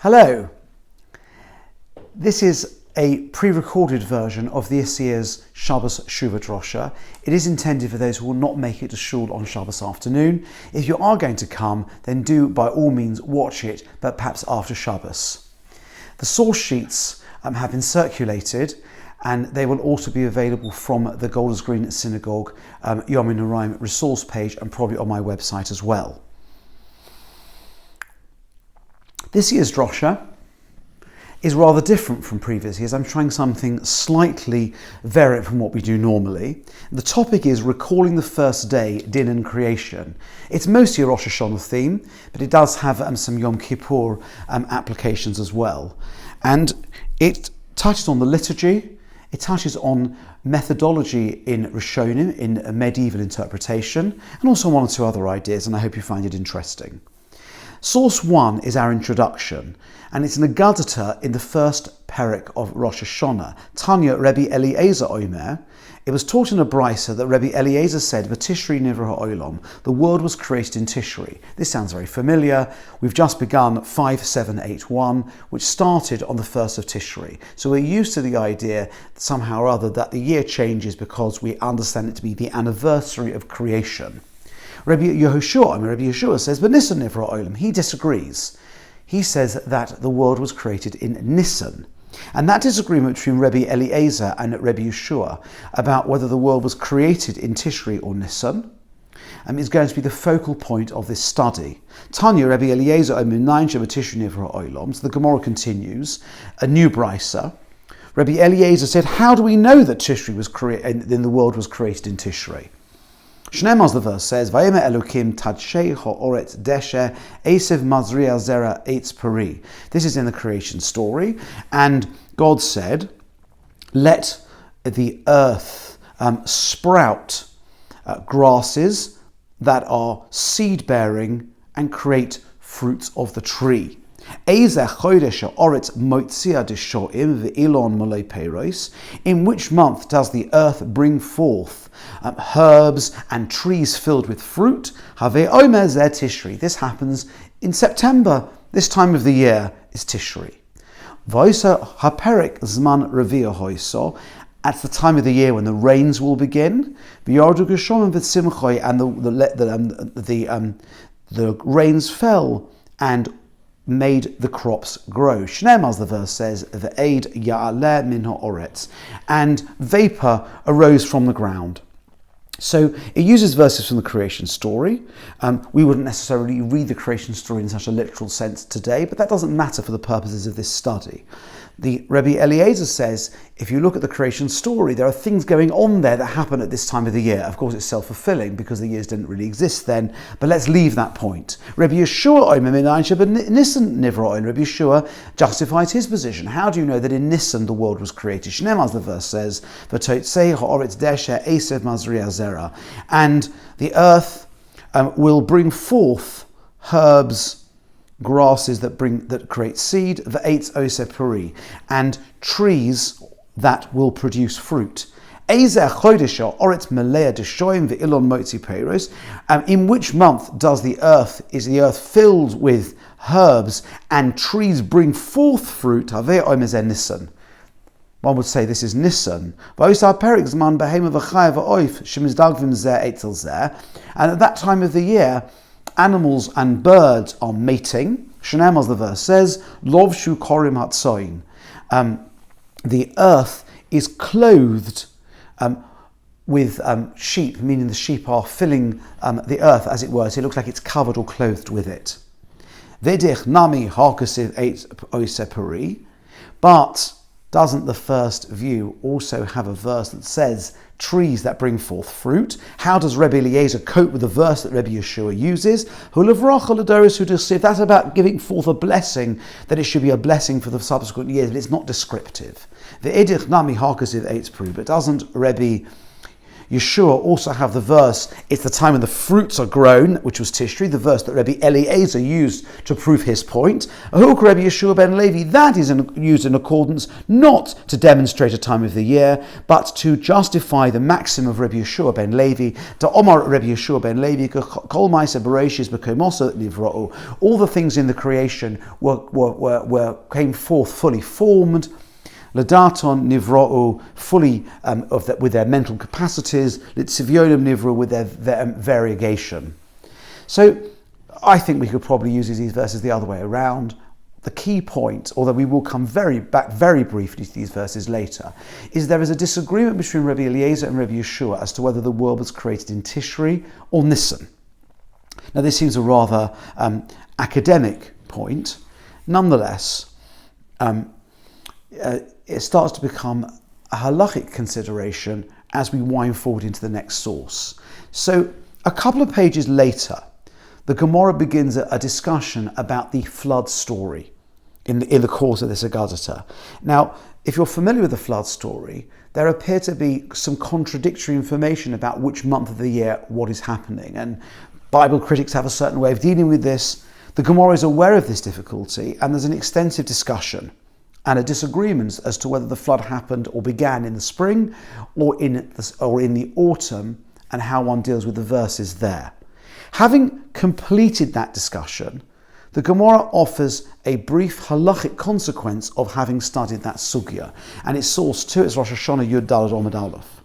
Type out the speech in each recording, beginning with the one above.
Hello. This is a pre-recorded version of this year's Shabbat Shuvah Derashah. It is intended for those who will not make it to Shul on Shabbos afternoon. If you are going to come, then do by all means watch it, but perhaps after Shabbos. The source sheets have been circulated, and they will also be available from the Golders Green Synagogue Yom Noraim resource page and probably on my website as well. This year's Derashah is rather different from previous years. I'm trying something slightly variant from what we do normally. The topic is recalling the first day, din and creation. It's mostly a Rosh Hashanah theme, but it does have some Yom Kippur applications as well. And it touches on the liturgy, it touches on methodology in Rishonim, in a medieval interpretation, and also one or two other ideas, and I hope you find it interesting. Source 1 is our introduction, and it's an Agadah in the first perek of Rosh Hashanah. Tanya Rabbi Eliezer Omer. It was taught in a brisa that Rabbi Eliezer said, "V'Tishri nivra ha'olam." The world was created in Tishri. This sounds very familiar. We've just begun 5781, which started on the 1st of Tishri. So we're used to the idea somehow or other that the year changes because we understand it to be the anniversary of creation. Rabbi Yehoshua says, but Nisan nivra olam. He disagrees. He says that the world was created in Nisan. And that disagreement between Rabbi Eliezer and Rabbi Yehoshua about whether the world was created in Tishri or Nisan is going to be the focal point of this study. Tanya Rabbi Eliezer Ominayin Shabbat Tishri nivra olam. So the Gemara continues, a new brisa. Rabbi Eliezer said, how do we know that Tishri was created, then the world was created in Tishri? Shneimah, the verse says, "Vayemer Elokim tadshei ha'oretz deshe esev mazriya zera eitz peri." This is in the creation story, and God said, "Let the earth sprout grasses that are seed-bearing and create fruits of the tree." In which month does the earth bring forth herbs and trees filled with fruit? This happens in September. This time of the year is Tishri. At the time of the year when the rains will begin, and the rains fell and made the crops grow. Shneimah, the verse says, "V'eid ya'aleh min ha'oretz," and vapor arose from the ground. So it uses verses from the creation story. We wouldn't necessarily read the creation story in such a literal sense today, but that doesn't matter for the purposes of this study. The Rabbi Eliezer says, if you look at the creation story, there are things going on there that happen at this time of the year. Of course, it's self-fulfilling because the years didn't really exist then, but let's leave that point. Rabbi Yehoshua justifies his position. How do you know that in Nisan the world was created? Shneimah, the verse says, and the earth will bring forth herbs, grasses that create seed, v'eitz oseh peri, and trees that will produce fruit. In which month is the earth filled with herbs and trees bring forth fruit? Nisan. One would say this is Nisan. And at that time of the year, animals and birds are mating. Shneimah, the verse says, "Lovshu korim hatzoin." The earth is clothed with sheep, meaning the sheep are filling the earth, as it were. So it looks like it's covered or clothed with it. V'dich nami hakasiv eitz oseh peri. But doesn't the first view also have a verse that says trees that bring forth fruit? How does Rabbi Eliezer cope with the verse that Rabbi Yehoshua uses? If that's about giving forth a blessing, then it should be a blessing for the subsequent years, but it's not descriptive. But doesn't Rabbi Yeshua also have the verse, it's the time when the fruits are grown, which was Tishri, the verse that Rabbi Eliezer used to prove his point. Ahuk Rabbi Yeshua ben Levi, that is used in accordance not to demonstrate a time of the year, but to justify the maxim of Rabbi Yeshua ben Levi. To Omar Rabbi Yeshua ben Levi, Kol Ma'aseh Bereshis B'Komosa Nivra'u. All the things in the creation came forth fully formed. Ladaton Nivra'u, fully with their mental capacities. Litzivyonim Nivru, with their variegation. So I think we could probably use these verses the other way around. The key point, although we will come back very briefly to these verses later, is there is a disagreement between Rabbi Eliezer and Rabbi Yeshua as to whether the world was created in Tishri or Nisan. Now this seems a rather academic point. Nonetheless, it starts to become a halachic consideration as we wind forward into the next source. So a couple of pages later, the Gemara begins a discussion about the flood story in the course of this Agadata. Now, if you're familiar with the flood story, there appear to be some contradictory information about which month of the year what is happening, and Bible critics have a certain way of dealing with this. The Gemara is aware of this difficulty, and there's an extensive discussion and a disagreement as to whether the flood happened or began in the spring or in the autumn, and how one deals with the verses there. Having completed that discussion, the Gemara offers a brief halachic consequence of having studied that sugya, and its source too is Rosh Hashanah Yud Daled Omid Aleph.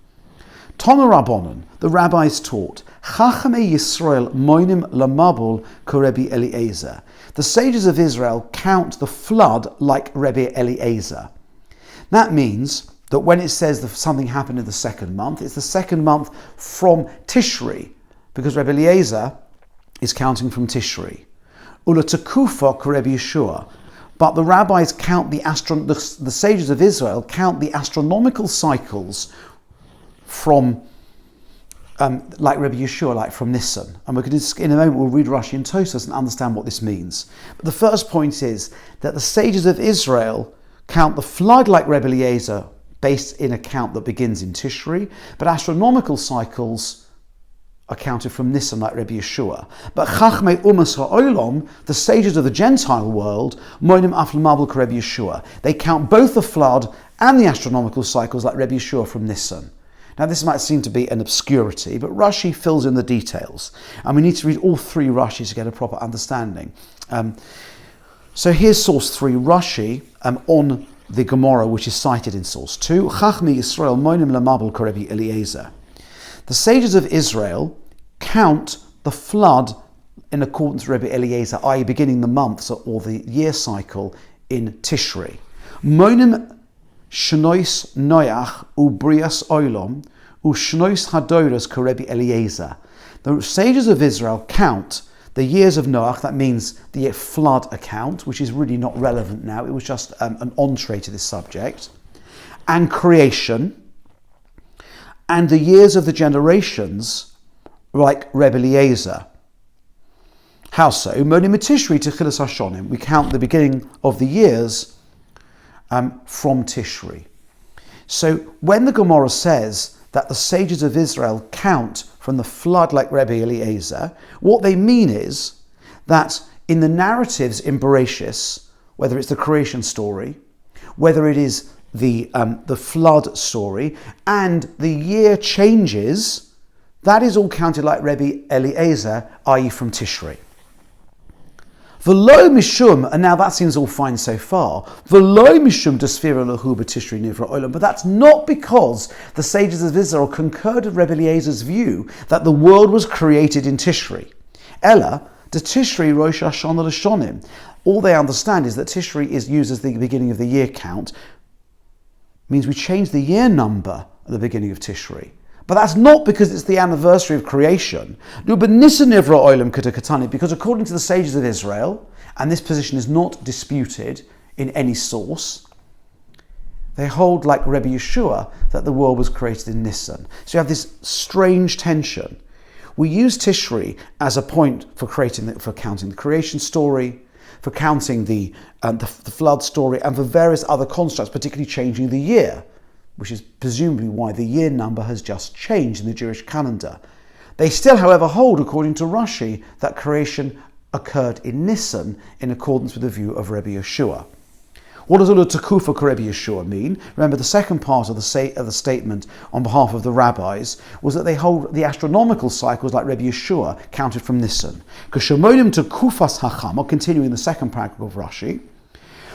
Tana Rabbanon, the rabbis taught, Chachamei Yisrael moinim lamabul korebi Eliezer. The sages of Israel count the flood like Rabbi Eliezer. That means that when it says that something happened in the second month, it's the second month from Tishri, because Rabbi Eliezer is counting from Tishri. Ula Tekufa Rabbi Yeshua. But the rabbis count the sages of Israel count the astronomical cycles from like Rabbi Yeshua, like from Nisan. And we're going to, in a moment, we'll read Rashi and Tosas and understand what this means. But the first point is that the sages of Israel count the flood like Rabbi Eliezer, based in a count that begins in Tishri, but astronomical cycles are counted from Nisan like Rabbi Yeshua. But Chachmei Umas Ha'olam, the sages of the Gentile world, Moinim Afl Mabul Rabbi Yeshua, they count both the flood and the astronomical cycles like Rabbi Yeshua from Nisan. Now this might seem to be an obscurity, but Rashi fills in the details, and we need to read all three Rashis to get a proper understanding. So here's source 3, Rashi, on the Gemara, which is cited in source 2. Chachmi Yisrael moinim lamabel korebi Eliezer. The sages of Israel count the flood in accordance with Rabbi Eliezer, i.e. beginning the months or the year cycle in Tishri. Moinim shnois noach ubrias oilom ushnois hadoras korebi Eliezer. The sages of Israel count the years of Noach, that means the flood account, which is really not relevant now, it was just an entree to this subject, and creation, and the years of the generations, like Rebbe Eliezer. How so? Monim Tishri Techilas Hashonim. We count the beginning of the years from Tishri. So when the Gemara says that the sages of Israel count from the flood like Rebbe Eliezer, what they mean is that in the narratives in Bereshis, whether it's the creation story, whether it is the flood story, and the year changes, that is all counted like Rebbe Eliezer, i.e. from Tishri. V'lo mishum, and now that seems all fine so far. V'lo mishum desfira lahu b'tishri nivra olam, but that's not because the sages of Israel concurred with Rebbe Eliezer's view that the world was created in Tishri. Ella, de Tishri rosh hashanah l'shonim. All they understand is that Tishri is used as the beginning of the year count. Means we change the year number at the beginning of Tishri. But that's not because it's the anniversary of creation. No, but Nisan Nivra Olam Katakatani, because according to the sages of Israel, and this position is not disputed in any source, they hold like Rebbe Yeshua that the world was created in Nisan. So you have this strange tension. We use Tishri as a point for counting the creation story, for counting the flood story, and for various other constructs, particularly changing the year. which is presumably why the year number has just changed in the Jewish calendar. They still, however, hold, according to Rashi, that creation occurred in Nisan in accordance with the view of Rabbi Yeshua. What does Ulu Tekufa Rabbi Yeshua mean? Remember, the second part of the statement on behalf of the rabbis was that they hold the astronomical cycles like Rabbi Yeshua counted from Nisan. Kashamonim Tekufas Hachama, continuing the second paragraph of Rashi,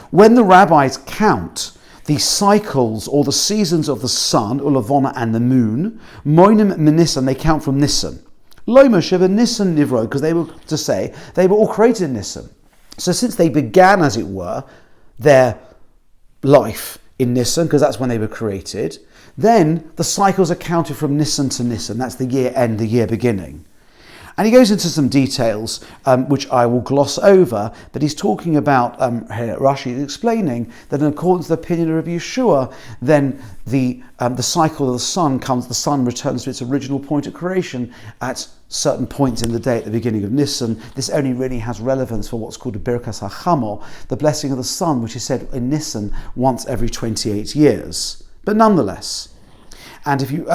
when the rabbis count the cycles or the seasons of the sun, Ulavona, and the moon, Moinim Menisan, they count from Nisan. Loma Shiva Nisan Nivro, because they were to say they were all created in Nisan. So since they began, as it were, their life in Nisan, because that's when they were created, then the cycles are counted from Nisan to Nisan. That's the year end, the year beginning. And he goes into some details, which I will gloss over, but he's talking about, Rashi is explaining that in accordance with the opinion of Rabbi Yeshua, then the cycle of the sun returns to its original point of creation at certain points in the day at the beginning of Nisan. This only really has relevance for what's called the Birkas HaChamor, the blessing of the sun, which is said in Nisan once every 28 years. But nonetheless, and if you,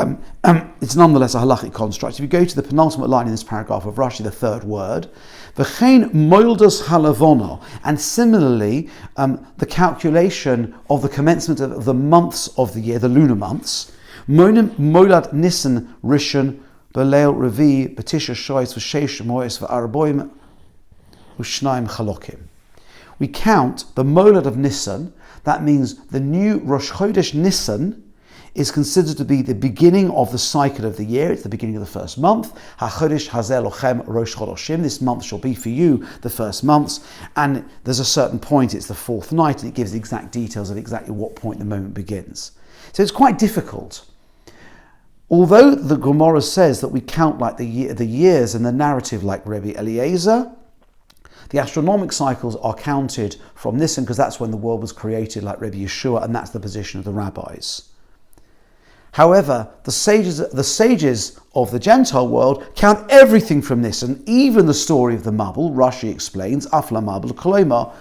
it's nonetheless a halachic construct. If you go to the penultimate line in this paragraph of Rashi, the third word, v'chein moildas halavona, and similarly, the calculation of the commencement of the months of the year, the lunar months, moinim moilad Nisan rishon b'leil revi b'tisha shoyis v'sheish moyes v'arboim u'shnaim chalokim. We count the moilad of Nisan. That means the new Rosh Chodesh Nisan is considered to be the beginning of the cycle of the year. It's the beginning of the first month. HaChodesh Hazeh Lochem Rosh Chodoshim. This month shall be for you the first months. And there's a certain point, it's the fourth night, and it gives the exact details of exactly what point the moment begins. So it's quite difficult. Although the Gemara says that we count like the years and the narrative like Rabbi Eliezer, the astronomic cycles are counted from Nisan because that's when the world was created like Rabbi Yeshua, and that's the position of the rabbis. However, the sages of the Gentile world count everything from this, and even the story of the Mabul. Rashi explains, Afla Mabul Koloma,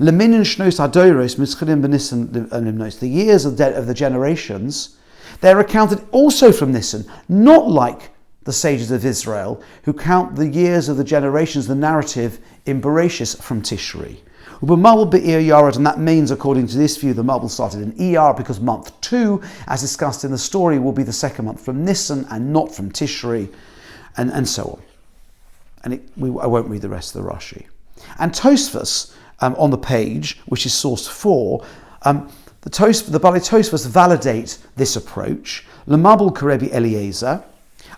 Leminin Shnos Adoros Mischalim Benisan Limnos. The years of the generations, they're accounted also from Nisan, not like the sages of Israel, who count the years of the generations, the narrative in Bereshis from Tishri. And that means, according to this view, the Mabul started in ER because month 2, as discussed in the story, will be the second month from Nisan and not from Tishri, and so on. And I won't read the rest of the Rashi. And Tosfos, on the page, which is source 4, the Balei Tosfos validate this approach. Le Mabul Karebi Eliezer,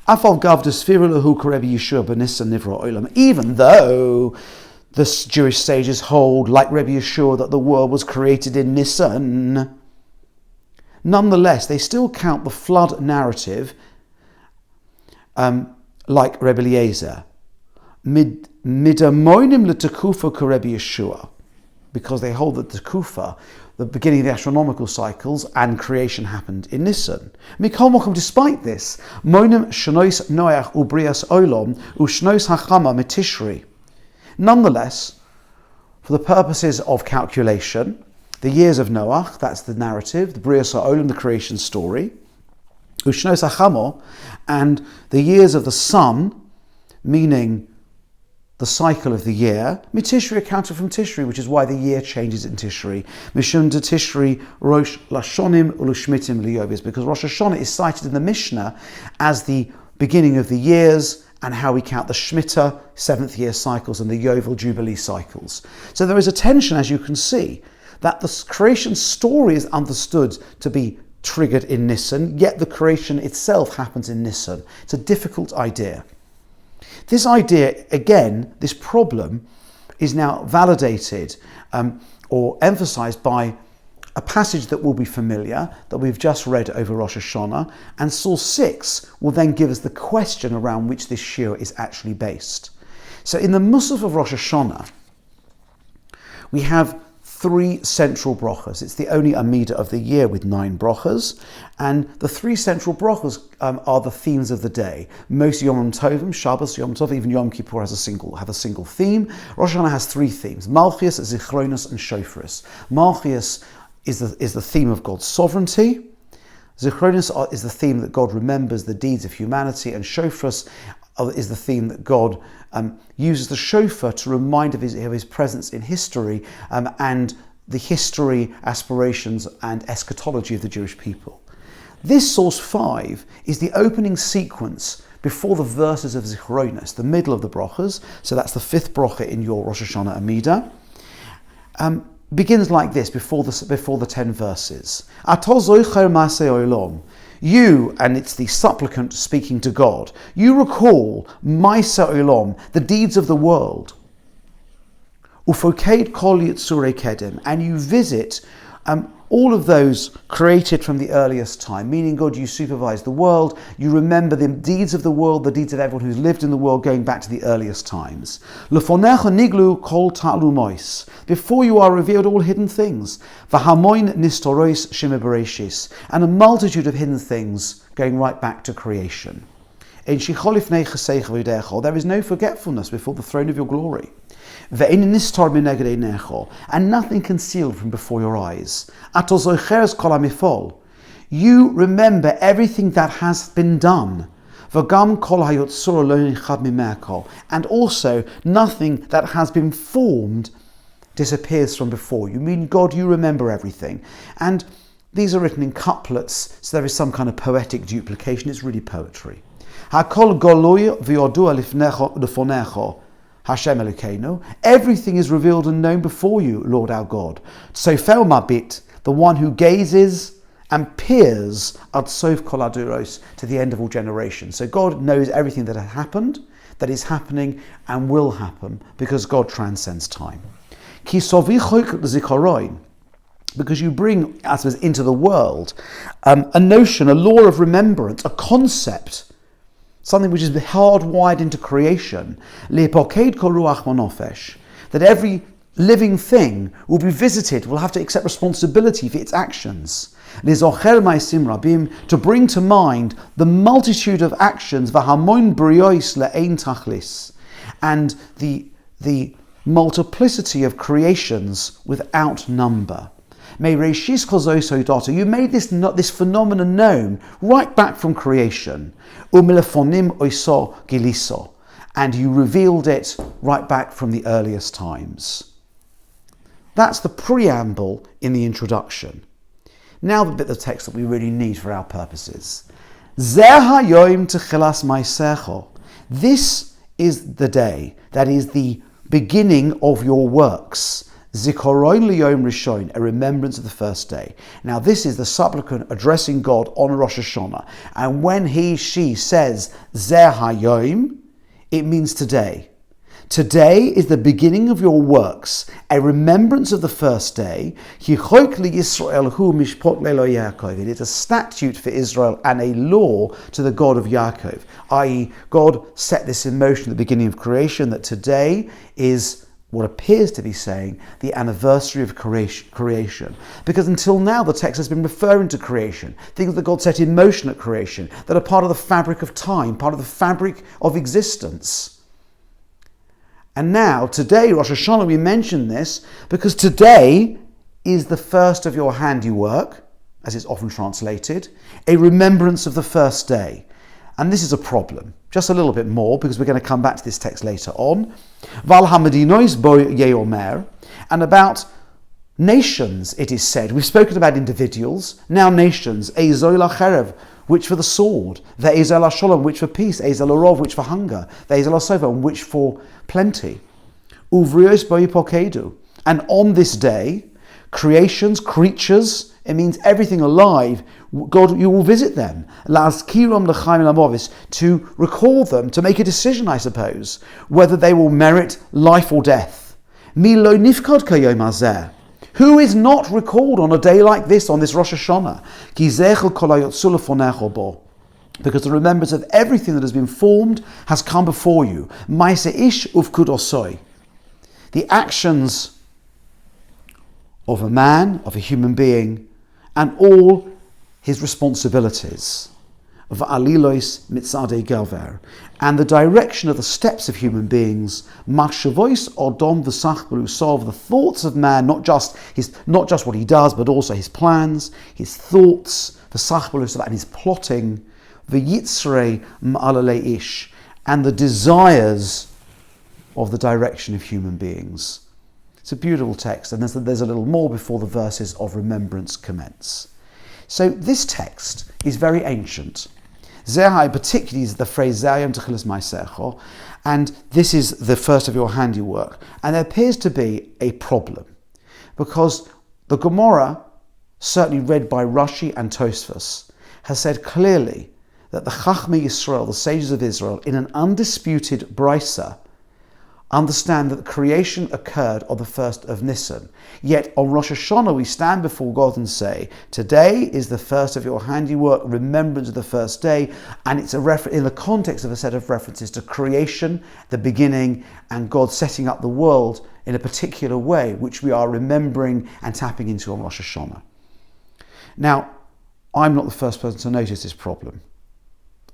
Afal Gav Desfirulahu Karebi Yeshua B'Nisan Nivra Olam, even though the Jewish sages hold, like Rabbi Yeshua, that the world was created in Nisan. Nonetheless, they still count the flood narrative like Rabbi Eliezer. Midamoinim l'tekufa k'Rebbi Yeshua, because they hold that Tekufa, the beginning of the astronomical cycles, and creation happened in Nisan. Mikol Mokom, despite this, moinim shnois noach ubrias olom ushnois hachama mitishri. Nonetheless, for the purposes of calculation, the years of Noach, that's the narrative, the Brias HaOlam, the creation story, Ushnos HaChamor, and the years of the sun, meaning the cycle of the year, Mitishri accounted from Tishri, which is why the year changes in Tishri. Mishum de Tishri Rosh Lashonim Ulushmitim Liyobis, because Rosh Hashanah is cited in the Mishnah as the beginning of the years, and how we count the Shemitah, 7th year cycles, and the Yovel Jubilee cycles. So there is a tension, as you can see, that the creation story is understood to be triggered in Nisan, yet the creation itself happens in Nisan. It's a difficult idea. This idea, again, this problem, is now validated or emphasized by a passage that will be familiar, that we've just read over Rosh Hashanah, and source 6 will then give us the question around which this shiur is actually based. So in the Musaf of Rosh Hashanah, we have 3 central brachas. It's the only Amidah of the year with 9 brachas, and the 3 central brachas are the themes of the day. Most Yom Tovim, Shabbos, Yom Tov, even Yom Kippur have a single theme. Rosh Hashanah has 3 themes: Malchias, Zichronos, and Shofros. Malchias is the theme of God's sovereignty. Zichronos is the theme that God remembers the deeds of humanity, and Shofros is the theme that God uses the shofar to remind of his presence in history and the history, aspirations and eschatology of the Jewish people. This source 5 is the opening sequence before the verses of Zichronos, the middle of the brachas, so that's the 5th bracha in your Rosh Hashanah Amida. Begins like this before the 10 verses. You, and it's the supplicant speaking to God, you recall Maisa Olam, the deeds of the world. Ufoked kol yitzurei kedem, and you visit all of those created from the earliest time, meaning God, you supervise the world, you remember the deeds of the world, the deeds of everyone who's lived in the world going back to the earliest times. Lefonecha niglu kol ta'lumois, before you are revealed all hidden things. V'hamoin nistorois shemibereshis, and a multitude of hidden things going right back to creation. There is no forgetfulness before the throne of your glory. And nothing concealed from before your eyes. You remember everything that has been done. And also nothing that has been formed disappears from before you. Mean God, you remember everything. And these are written in couplets, so there is some kind of poetic duplication. It's really poetry. Hakol goloy v'yodua lefonecho. Hashem Elokeinu, everything is revealed and known before you, Lord our God. Sofel mabit, the one who gazes and peers ad sof kol aduros, to the end of all generations. So God knows everything that has happened, that is happening, and will happen, because God transcends time. Ki sovichoik zikaroin, because you bring, as was into the world, a notion, a law of remembrance, a concept, something which is hardwired into creation, that every living thing will be visited, will have to accept responsibility for its actions. To bring to mind the multitude of actions, and the multiplicity of creations without number. You made this phenomenon known right back from creation. And you revealed it right back from the earliest times. That's the preamble in the introduction. Now the bit of text that we really need for our purposes. This is the day, that is the beginning of your works. Zikaron liyom rishon, a remembrance of the first day. Now this is the supplicant addressing God on Rosh Hashanah. And when she says Zeh hayom, it means today. Today is the beginning of your works, a remembrance of the first day. It is a statute for Israel and a law to the God of Yaakov. I.e., God set this in motion at the beginning of creation, that today is what appears to be saying the anniversary of creation. Because until now the text has been referring to creation, things that God set in motion at creation, that are part of the fabric of time, part of the fabric of existence. And now, today, Rosh Hashanah, we mention this because today is the first of your handiwork, as it's often translated, a remembrance of the first day. And this is a problem. Just a little bit more, because we're going to come back to this text later on. Val hamadinois bo yeomer, and about nations, it is said. We've spoken about individuals, now nations. Eizol acherev, which for the sword. Ve'ezel hasholom, which for peace. Ezel arov, which for hunger. Ve'ezel asova, which for plenty. Uvrios bo yipokedu, and on this day, creations, creatures, it means everything alive, God, you will visit them. To recall them, to make a decision, I suppose, whether they will merit life or death. Who is not recalled on a day like this, on this Rosh Hashanah? Because the remembrance of everything that has been formed has come before you. The actions of a man, of a human being, and all his responsibilities. Va'alilois mitzadei gaver, and the direction of the steps of human beings. Machshavois odom v'sach b'lusov, the thoughts of man, not just what he does, but also his plans, his thoughts, and his plotting, v'yitzrei ma'alalei ish, and the desires of the direction of human beings. It's a beautiful text, and there's a little more before the verses of remembrance commence. So this text is very ancient. Zehai particularly is the phrase Zayam Techilas Maisecho, and this is the first of your handiwork. And there appears to be a problem, because the Gemara, certainly read by Rashi and Tosfos, has said clearly that the Chachmei Yisrael, the sages of Israel, in an undisputed brisa, understand that creation occurred on the 1st of Nisan. Yet on Rosh Hashanah we stand before God and say, today is the first of your handiwork, remembrance of the first day, and it's a in the context of a set of references to creation, the beginning, and God setting up the world in a particular way, which we are remembering and tapping into on Rosh Hashanah. Now, I'm not the first person to notice this problem,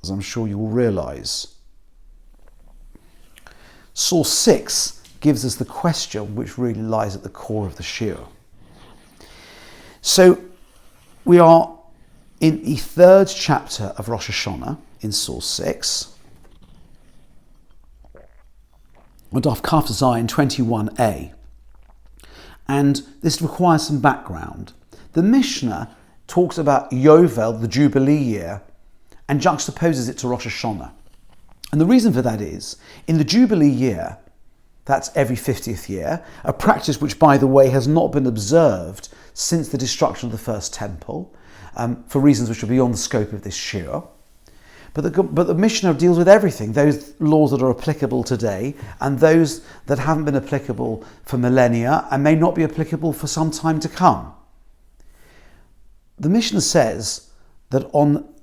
as I'm sure you will realise. Source 6 gives us the question which really lies at the core of the shiur. So we are in the 3rd chapter of Rosh Hashanah in Source 6. Daf Kaf Zayin 21a. And this requires some background. The Mishnah talks about Yovel, the Jubilee year, and juxtaposes it to Rosh Hashanah. And the reason for that is, in the Jubilee year, that's every 50th year, a practice which, by the way, has not been observed since the destruction of the first temple, for reasons which are beyond the scope of this shiur. But the Mishnah deals with everything, those laws that are applicable today and those that haven't been applicable for millennia and may not be applicable for some time to come. The Mishnah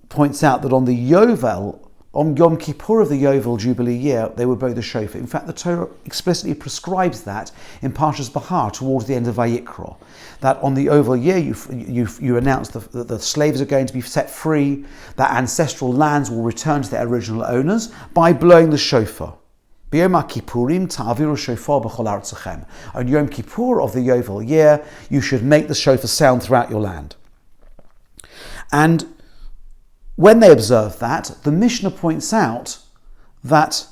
points out that on the Yovel, on Yom Kippur of the Yovel Jubilee year, they would blow the shofar. In fact, the Torah explicitly prescribes that in Parshas Bahar towards the end of Vayikra. That on the Yovel year, you announce that the slaves are going to be set free, that ancestral lands will return to their original owners by blowing the shofar. B'yom Kippurim ta'aviru shofar b'chol artzachem. On Yom Kippur of the Yovel year, you should make the shofar sound throughout your land. And when they observe that, the Mishnah points out that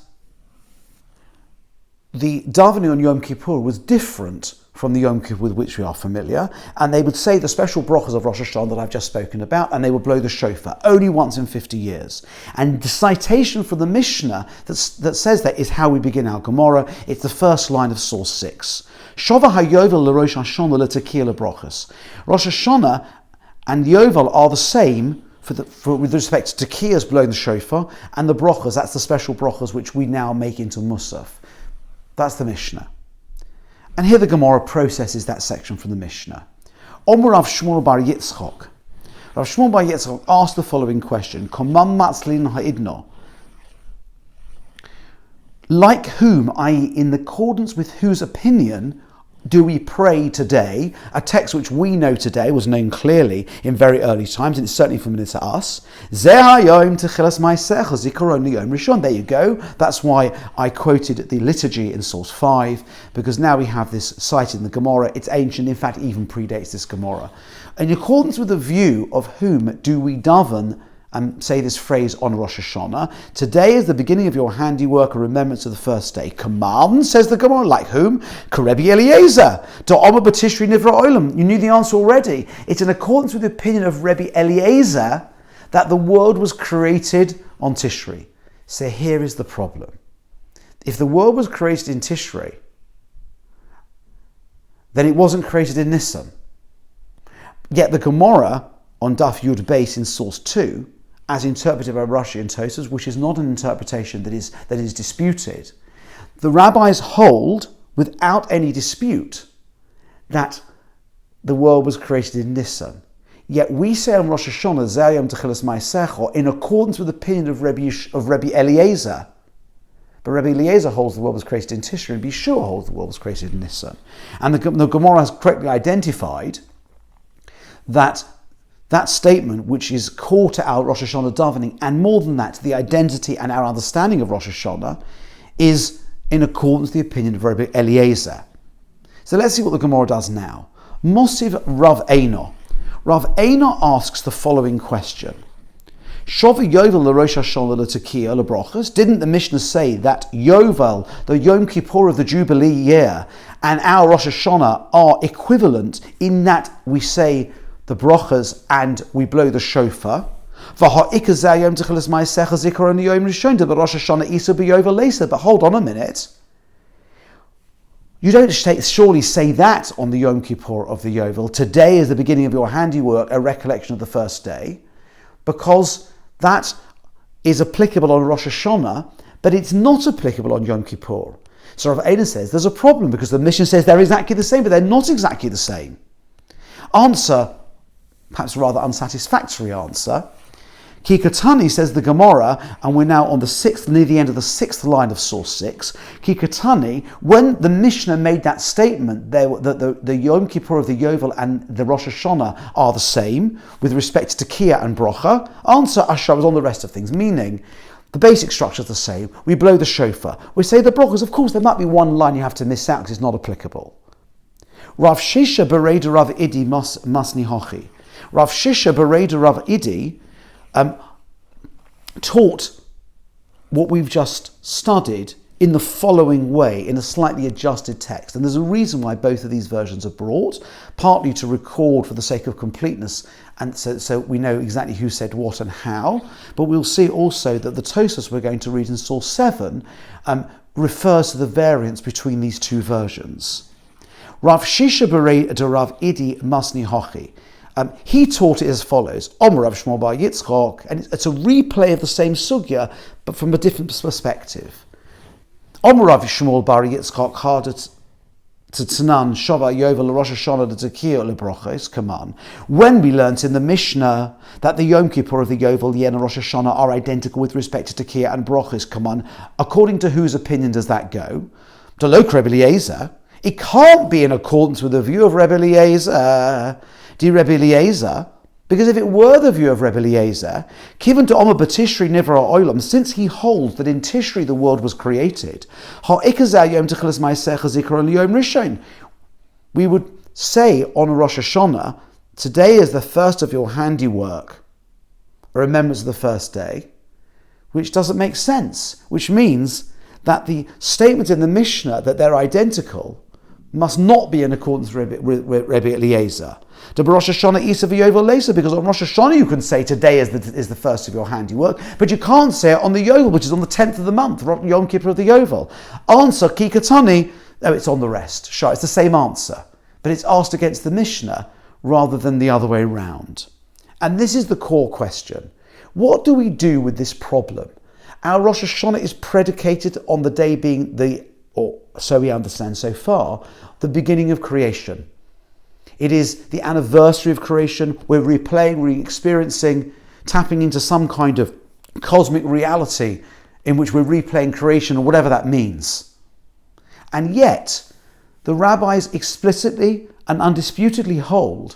the davening on Yom Kippur was different from the Yom Kippur with which we are familiar, and they would say the special brachas of Rosh Hashanah that I've just spoken about, and they would blow the shofar only once in 50 years. And the citation for the Mishnah that says that is how we begin our Gemara. It's the first line of Source 6. Shova hayovel l'Rosh Hashanah l'tekiyah l'brachas. Rosh Hashanah and Yovel are the same with respect to Tekiyahs blowing the shofar and the brachas, that's the special brachas which we now make into Musaf. That's the Mishnah. And here the Gemara processes that section from the Mishnah. Omer Rav Shmuel bar Yitzchok. Rav Shmuel bar Yitzchok asked the following question: Komam matzlin ha'idno. Like whom, i.e. in accordance with whose opinion, do we pray today? A text which we know today was known clearly in very early times, and it's certainly familiar to us. There you go. That's why I quoted the liturgy in Source 5, because now we have this cited in the Gemara. It's ancient, in fact, even predates this Gemara. In accordance with the view of whom do we daven and say this phrase on Rosh Hashanah: today is the beginning of your handiwork, a remembrance of the first day. Command, says the Gemara, like whom? Karebi Eliezer. Da'omer b'tishri nivra olam. You knew the answer already. It's in accordance with the opinion of Rabbi Eliezer that the world was created on Tishri. So here is the problem. If the world was created in Tishri, then it wasn't created in Nisan. Yet the Gemara on Daf Yud Beis in Source 2, as interpreted by Rashi and Tosfos, which is not an interpretation that is disputed, the rabbis hold, without any dispute, that the world was created in Nisan. Yet we say on Rosh Hashanah, Zayam Techilas Maisecho, in accordance with the opinion of Rabbi Eliezer. But Rabbi Eliezer holds the world was created in Tishri, and Yeshua holds the world was created in Nisan. And the Gemara has correctly identified that statement, which is core to our Rosh Hashanah davening, and more than that, the identity and our understanding of Rosh Hashanah, is in accordance with the opinion of Rabbi Eliezer. So let's see what the Gemara does now. Mosiv Rav Eino. Rav Eina asks the following question. Shova Yovel l'Rosh Hashanah l'Tekiah l'Brachos. Didn't the Mishnah say that Yovel, the Yom Kippur of the Jubilee year, and our Rosh Hashanah are equivalent in that we say the brachas and we blow the shofar? But hold on a minute. You don't surely say that on the Yom Kippur of the Yovel. Today is the beginning of your handiwork, a recollection of the first day, because that is applicable on Rosh Hashanah, but it's not applicable on Yom Kippur. So Rav Eina says there's a problem because the Mishnah says they're exactly the same, but they're not exactly the same. Answer, perhaps a rather unsatisfactory answer. Kikatani, says the Gemara, and we're now on the sixth, near the end of the sixth line of source 6. Kikatani, when the Mishnah made that statement, the Yom Kippur of the Yovel and the Rosh Hashanah are the same with respect to Tekiah and Bracha. Answer, Ashar, was on the rest of things, meaning the basic structure is the same. We blow the shofar. We say the brachas. Of course, there might be one line you have to miss out because it's not applicable. Rav Shisha bereda Rav Idi masni hochi. Rav Shisha bereda Rav Idi taught what we've just studied in the following way, in a slightly adjusted text. And there's a reason why both of these versions are brought, partly to record for the sake of completeness, and so we know exactly who said what and how, but we'll see also that the Tosfos we're going to read in source 7 refers to the variance between these two versions. Rav Shisha berei de Rav Idi masni hochi. He taught it as follows: Omer Rav Shmuel bar Yitzchok, and it's a replay of the same sugya, but from a different perspective. Omer Rav Shmuel bar Yitzchok hardet to Tanan Shova Yovel Rosh Hashanah the Tekiah leBrachos. Come on. When we learnt in the Mishnah that the Yom Kippur of the Yovel Yen and Rosh Hashanah are identical with respect to Tekiah and Brachos. Come on. According to whose opinion does that go? Delok Rebbe Eliezer. It can't be in accordance with the view of Rebbe Eliezer. Di Rebbe Eliezer, because if it were the view of Rebbe Eliezer, given to Omer B'Tishri Nivra Olam, since he holds that in Tishri the world was created, we would say on Rosh Hashanah, today is the first of your handiwork, a remembrance of the first day, which doesn't make sense, which means that the statement in the Mishnah that they're identical must not be in accordance with Rebbe Eliezer. Rosh Hashanah Isa v'Yovel Leisa, because on Rosh Hashanah you can say today is the first of your handiwork, but you can't say it on the Yovel, which is on the 10th of the month, Yom Kippur of the Yovel. Answer, Kikatani, no, it's on the rest. Sure, it's the same answer, but it's asked against the Mishnah rather than the other way round. And this is the core question. What do we do with this problem? Our Rosh Hashanah is predicated on the day being or so we understand so far, the beginning of creation. It is the anniversary of creation. We're replaying, re-experiencing, tapping into some kind of cosmic reality in which we're replaying creation, or whatever that means. And yet, the rabbis explicitly and undisputedly hold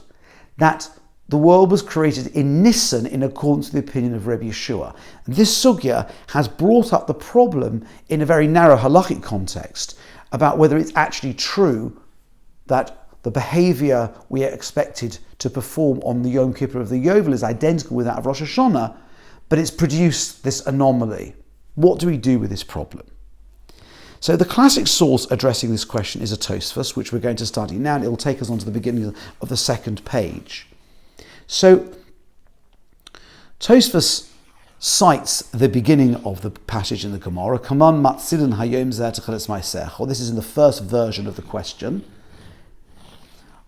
that the world was created in Nisan in accordance with the opinion of Rabbi Yeshua. This sugya has brought up the problem in a very narrow halachic context about whether it's actually true that the behaviour we are expected to perform on the Yom Kippur of the Yovel is identical with that of Rosh Hashanah, but it's produced this anomaly. What do we do with this problem? So the classic source addressing this question is a Tosfos, which we're going to study now, and it will take us on to the beginning of the second page. So Tosfos cites the beginning of the passage in the Gemara, Kaman Matzilin Hayom Zeh Techeles Maisech, or this is in the first version of the question.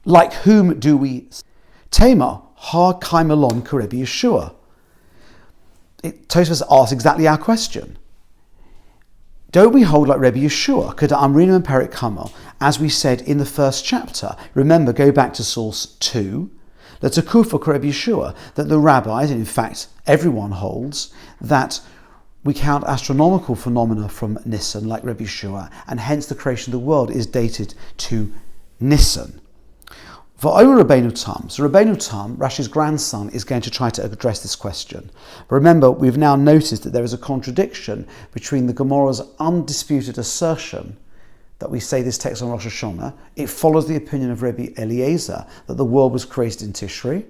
Like whom do we? Tema ha kaimalon karebi Yeshua. Tosfos asks exactly our question. Don't we hold like Rebbe Yeshua, Kada Amrinu and Perik Kamal, as we said in the first chapter? Remember, go back to source 2. That's a kufa Rebbe Yeshua, that the rabbis, and in fact everyone holds, that we count astronomical phenomena from Nisan, like Rebbe Yeshua, and hence the creation of the world is dated to Nisan. V'omer Rabbeinu Tam. So Rabbeinu Tam, Rashi's grandson, is going to try to address this question. But remember, we've now noticed that there is a contradiction between the Gemara's undisputed assertion that we say this text on Rosh Hashanah. It follows the opinion of Rabbi Eliezer that the world was created in Tishri,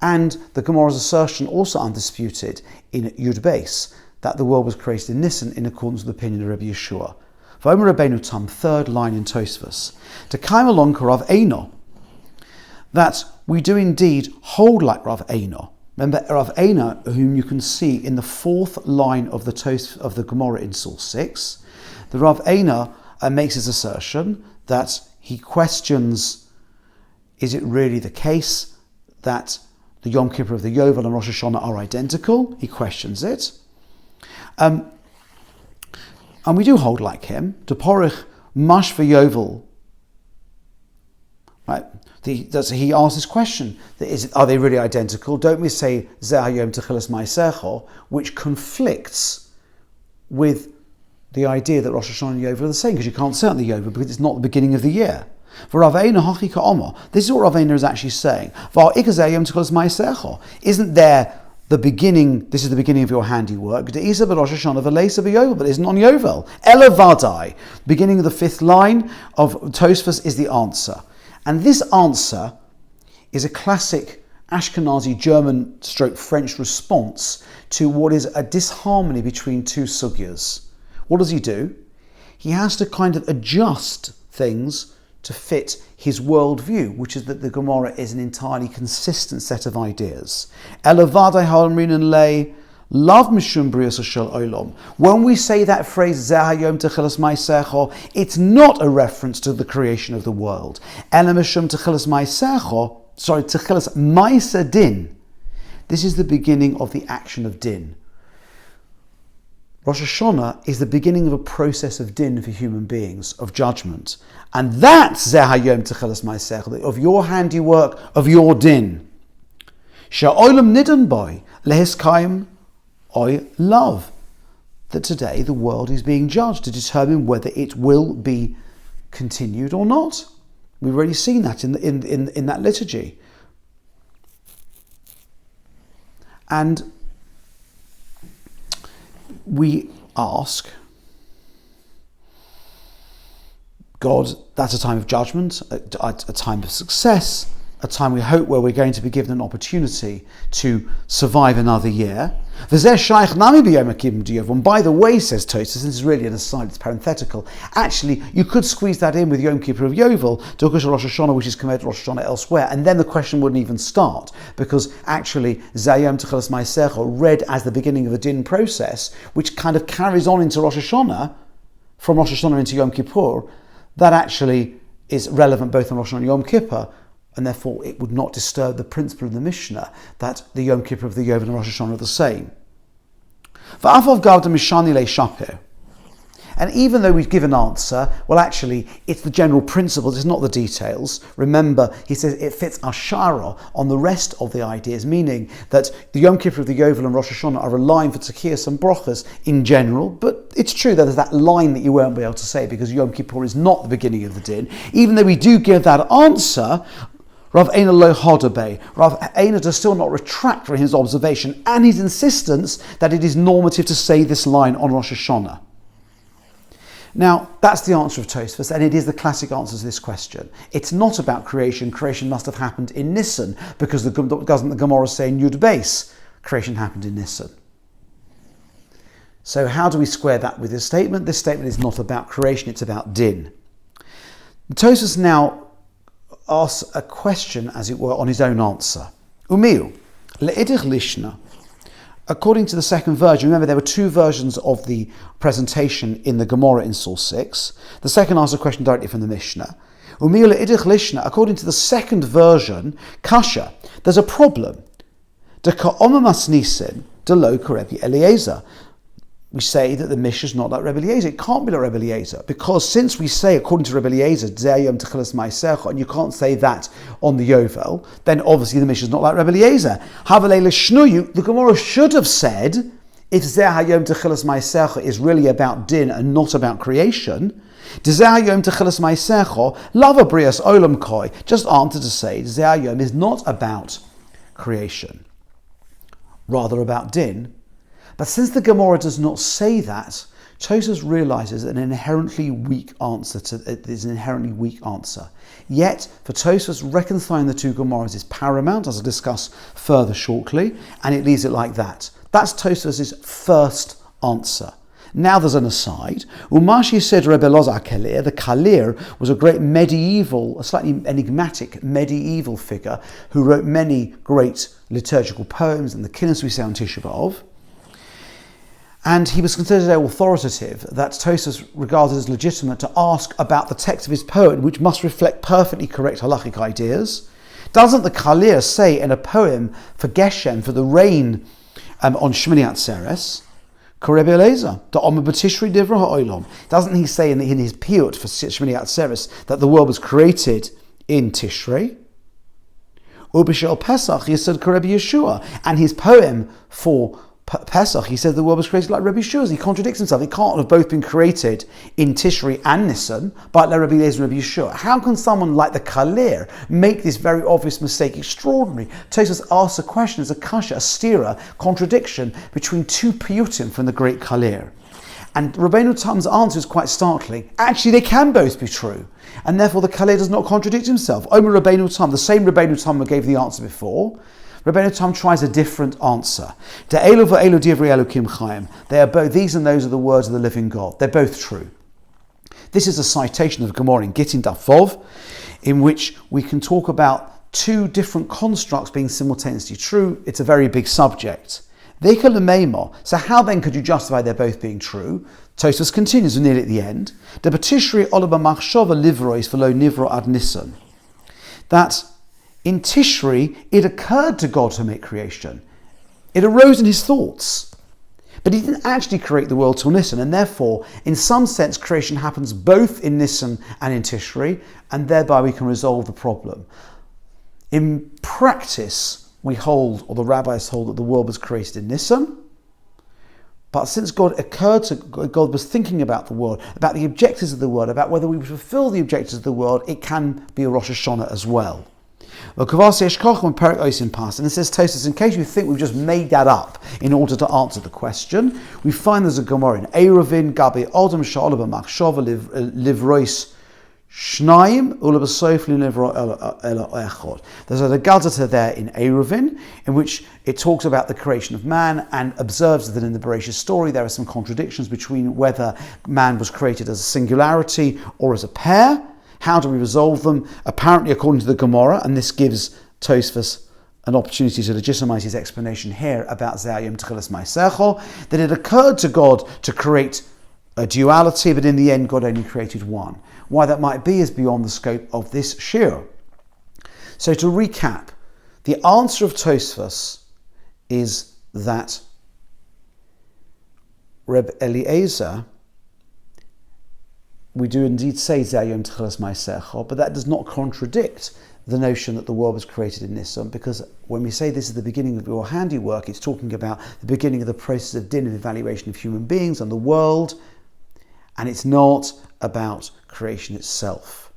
And the Gemara's assertion, also undisputed in Yud Beis, that the world was created in Nisan in accordance with the opinion of Rabbi Yeshua. V'omer Rabbeinu Tam, third line in Tosfos, to came along Rav Eino, that we do indeed hold like Rav Eino. Remember Rav Eino, whom you can see in the fourth line of the Gemara in Shul 6. The Rav Eino makes his assertion that he questions, is it really the case that the Yom Kippur of the Yovel and Rosh Hashanah are identical? He questions it. And we do hold like him. To porich mash for Yovel. Right? He asks this question: are they really identical? Don't we say Zeh Hayom Techilas Ma'asecho, which conflicts with the idea that Rosh Hashanah and Yovel are the same, because you can't say on the Yovel because it's not the beginning of the year. For Rav Eino hachi ka'omer, this is what Rav Eino is actually saying. Isn't there the beginning? This is the beginning of your handiwork. But isn't on Yovel. Ela vadai. Beginning of the fifth line of Tosfos is the answer, and this answer is a classic Ashkenazi German / French response to what is a disharmony between two sugyas. What does he do? He has to kind of adjust things to fit his worldview, which is that the Gemara is an entirely consistent set of ideas. When we say that phrase, it's not a reference to the creation of the world. This is the beginning of the action of din. Rosh Hashanah is the beginning of a process of din for human beings, of judgment. And that's Zeh Hayom Techilas Ma'asecha, of your handiwork, of your din. Sha'olam nidan boy, lehiskayim oy love. That today the world is being judged to determine whether it will be continued or not. We've already seen that in that liturgy. And we ask God, that's a time of judgment, a time of success, a time we hope where we're going to be given an opportunity to survive another year. And by the way, says Tosfos, this is really an aside, it's parenthetical. Actually, you could squeeze that in with Yom Kippur of Yovel, Derashah Rosh Hashanah, which is compared to Rosh Hashanah elsewhere, and then the question wouldn't even start, because actually, Zayom Techilas Ma'asecha, read as the beginning of a din process, which kind of carries on into Rosh Hashanah, from Rosh Hashanah into Yom Kippur, that actually is relevant both on Rosh Hashanah and Yom Kippur, and therefore it would not disturb the principle of the Mishnah that the Yom Kippur of the Yovel and Rosh Hashanah are the same. And even though we've given an answer, well actually it's the general principles, it's not the details. Remember, he says it fits ashara on the rest of the ideas, meaning that the Yom Kippur of the Yovel and Rosh Hashanah are a line for Tzachiyas and Brochas in general, but it's true that there's that line that you won't be able to say because Yom Kippur is not the beginning of the din. Even though we do give that answer, Rav Eino lo hodabe. Rav Eino does still not retract from his observation and his insistence that it is normative to say this line on Rosh Hashanah. Now, that's the answer of Tosfos, and it is the classic answer to this question. It's not about creation. Creation must have happened in Nisan, because doesn't the Gemara say in Yud Beis, creation happened in Nisan. So how do we square that with this statement? This statement is not about creation, it's about din. Tosfos now asks a question, as it were, on his own answer. Umiu, le'idich lishna. According to the second version, remember there were two versions of the presentation in the Gemara in Shul 6. The second asks a question directly from the Mishnah. Umiu le'idich lishna. According to the second version, kasha, there's a problem. De ka'omer masnisin de lo Rebbe Eliezer. We say that the Mishnah is not like Rebbe Eliezer. It can't be like Rebbe Eliezer, because since we say, according to Rebbe Eliezer, and you can't say that on the Yovel, then obviously the Mishnah is not like Rebbe Eliezer. The Gemara should have said, if Zeh Hayom Techilas Ma'asecha is really about din and not about creation, Zeh Hayom Techilas Ma'asecha, Lava Brias Olam Koi, just answer to say, Zeh Hayom is not about creation, rather about din. But since the Gemara does not say that, Tosfos realizes an inherently weak answer is an inherently weak answer. Yet, for Tosfos, reconciling the two Gemaras is paramount, as I'll discuss further shortly, and it leaves it like that. That's Tosfos' first answer. Now there's an aside. Umashi said Rebbe Loza Kalir, the Kalir was a great medieval, a slightly enigmatic medieval figure who wrote many great liturgical poems and the Kinnis we say on Tisha B'Av. And he was considered authoritative, that Tosfos regarded as legitimate to ask about the text of his poem, which must reflect perfectly correct halachic ideas. Doesn't the Kalir say in a poem for Geshem, for the rain on Shmini Atzeres, doesn't he say in his piyut for Shmini Atzeres that the world was created in Tishrei? Ubishal Pesach, he said Rabbi Yeshua, and his poem for Pesach, he said the world was created like Rabbi Yeshua. He contradicts himself. It can't have both been created in Tishrei and Nisan, but like Rabbi Eliezer and Rabbi Yeshua. How can someone like the Kalir make this very obvious mistake? Extraordinary. Tosfos asks a question as a kasha, a stira, contradiction between two piyutim from the great Kalir. And Rabbeinu Tam's answer is quite startling. Actually, they can both be true. And therefore the Kalir does not contradict himself. Omer Rabbeinu Tam, the same Rabbeinu Tam who gave the answer before, Rabbeinu Tam tries a different answer. They are both, these and those are the words of the living God. They're both true. This is a citation of Gemara in Gittin Daf Vov, in which we can talk about two different constructs being simultaneously true. It's a very big subject. So how then could you justify they're both being true? Tosfos continues nearly at the end. That in Tishrei, it occurred to God to make creation. It arose in his thoughts. But he didn't actually create the world till Nisan, and therefore, in some sense, creation happens both in Nisan and in Tishrei, and thereby we can resolve the problem. In practice, we hold, or the rabbis hold, that the world was created in Nisan, but since God was thinking about the world, about the objectives of the world, about whether we fulfill the objectives of the world, it can be a Rosh Hashanah as well. And it says Tosfos, in case you think we've just made that up in order to answer the question, we find there's a Gemara in Eruvin, Gabi Odom Sha'ala B'Machshava Livrois Shnaim Ulabasofli Livro Ela Echod. There's a Gadata there in Eruvin, in which it talks about the creation of man and observes that in the Bereshit story there are some contradictions between whether man was created as a singularity or as a pair. How do we resolve them? Apparently, according to the Gemara, and this gives Tosfos an opportunity to legitimize his explanation here about Zayim Tchilas Ma'asecho, that it occurred to God to create a duality, but in the end, God only created one. Why that might be is beyond the scope of this shiur. So to recap, the answer of Tosfos is that Reb Eliezer, we do indeed say Zayom Tchilas Ma'asecho, but that does not contradict the notion that the world was created in Nisan, because when we say this is the beginning of your handiwork, it's talking about the beginning of the process of din and evaluation of human beings and the world, and it's not about creation itself.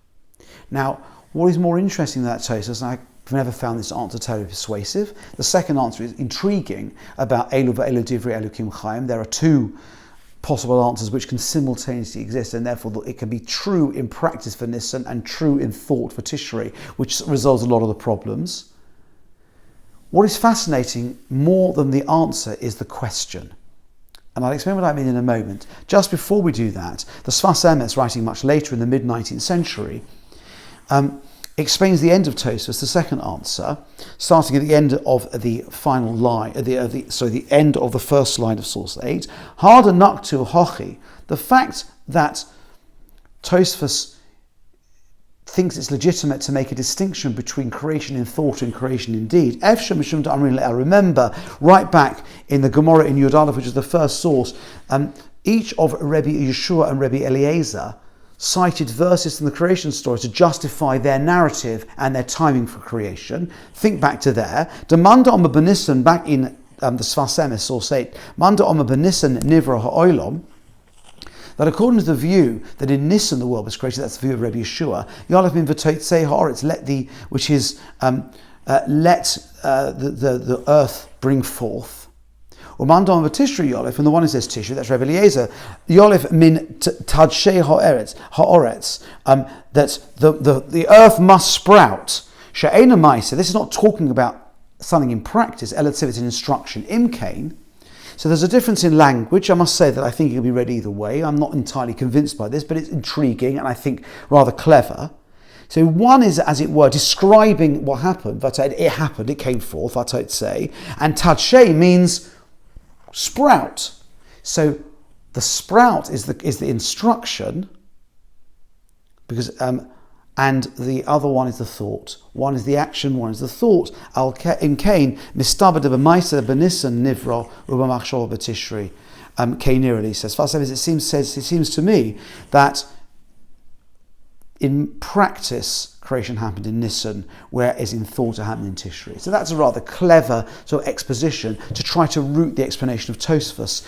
Now, what is more interesting than that, Tosfos, and I've never found this answer terribly persuasive. The second answer is intriguing about Elu v'Elu Divrei Elokim Chaim. There are two possible answers which can simultaneously exist, and therefore it can be true in practice for Nisan and true in thought for Tishrei, which resolves a lot of the problems. What is fascinating more than the answer is the question. And I'll explain what I mean in a moment. Just before we do that, the Sfas Emes, writing much later in the mid-19th century, explains the end of Tosfos, the second answer, starting at the end of the final line, the end of the first line of source 8. Harder Naktu Hochi, the fact that Tosfos thinks it's legitimate to make a distinction between creation in thought and creation in deed. Remember, right back in the Gemara in Yud Aleph, which is the first source, each of Rabbi Yeshua and Rabbi Eliezer cited verses from the creation story to justify their narrative and their timing for creation. Think back to there. The Manda Omer B'Nisan, back in the Sfas Emes, source 8, Manda Omer B'Nisan Nivra Ha'olam, that according to the view that in Nisan the world was created, that's the view of Rabbi Yeshua, Yalef min v'totzei ha'aretz, which is let the earth bring forth. Umandom of Tishri Yolif, and the one who says Tishri, that's Rabbi Eliezer, Yolif min Tadshe Ha'oretz, that the earth must sprout. She'ena Maisa, this is not talking about something in practice, Elativit in instruction, Imkain. So there's a difference in language. I must say that I think it can be read either way. I'm not entirely convinced by this, but it's intriguing and I think rather clever. So one is, as it were, describing what happened. It happened, it came forth, I'd say. And Tadshe means sprout. So the sprout is the instruction, because and the other one is the thought. One is the action, one is the thought. In Cain, mistabed b'maisa b'nisan nivro u'b'machshol b'tishri. Cain nearly says. It seems to me that in practice, creation happened in Nisan, whereas in thought it happened in Tishri. So that's a rather clever sort of exposition to try to root the explanation of Tosfos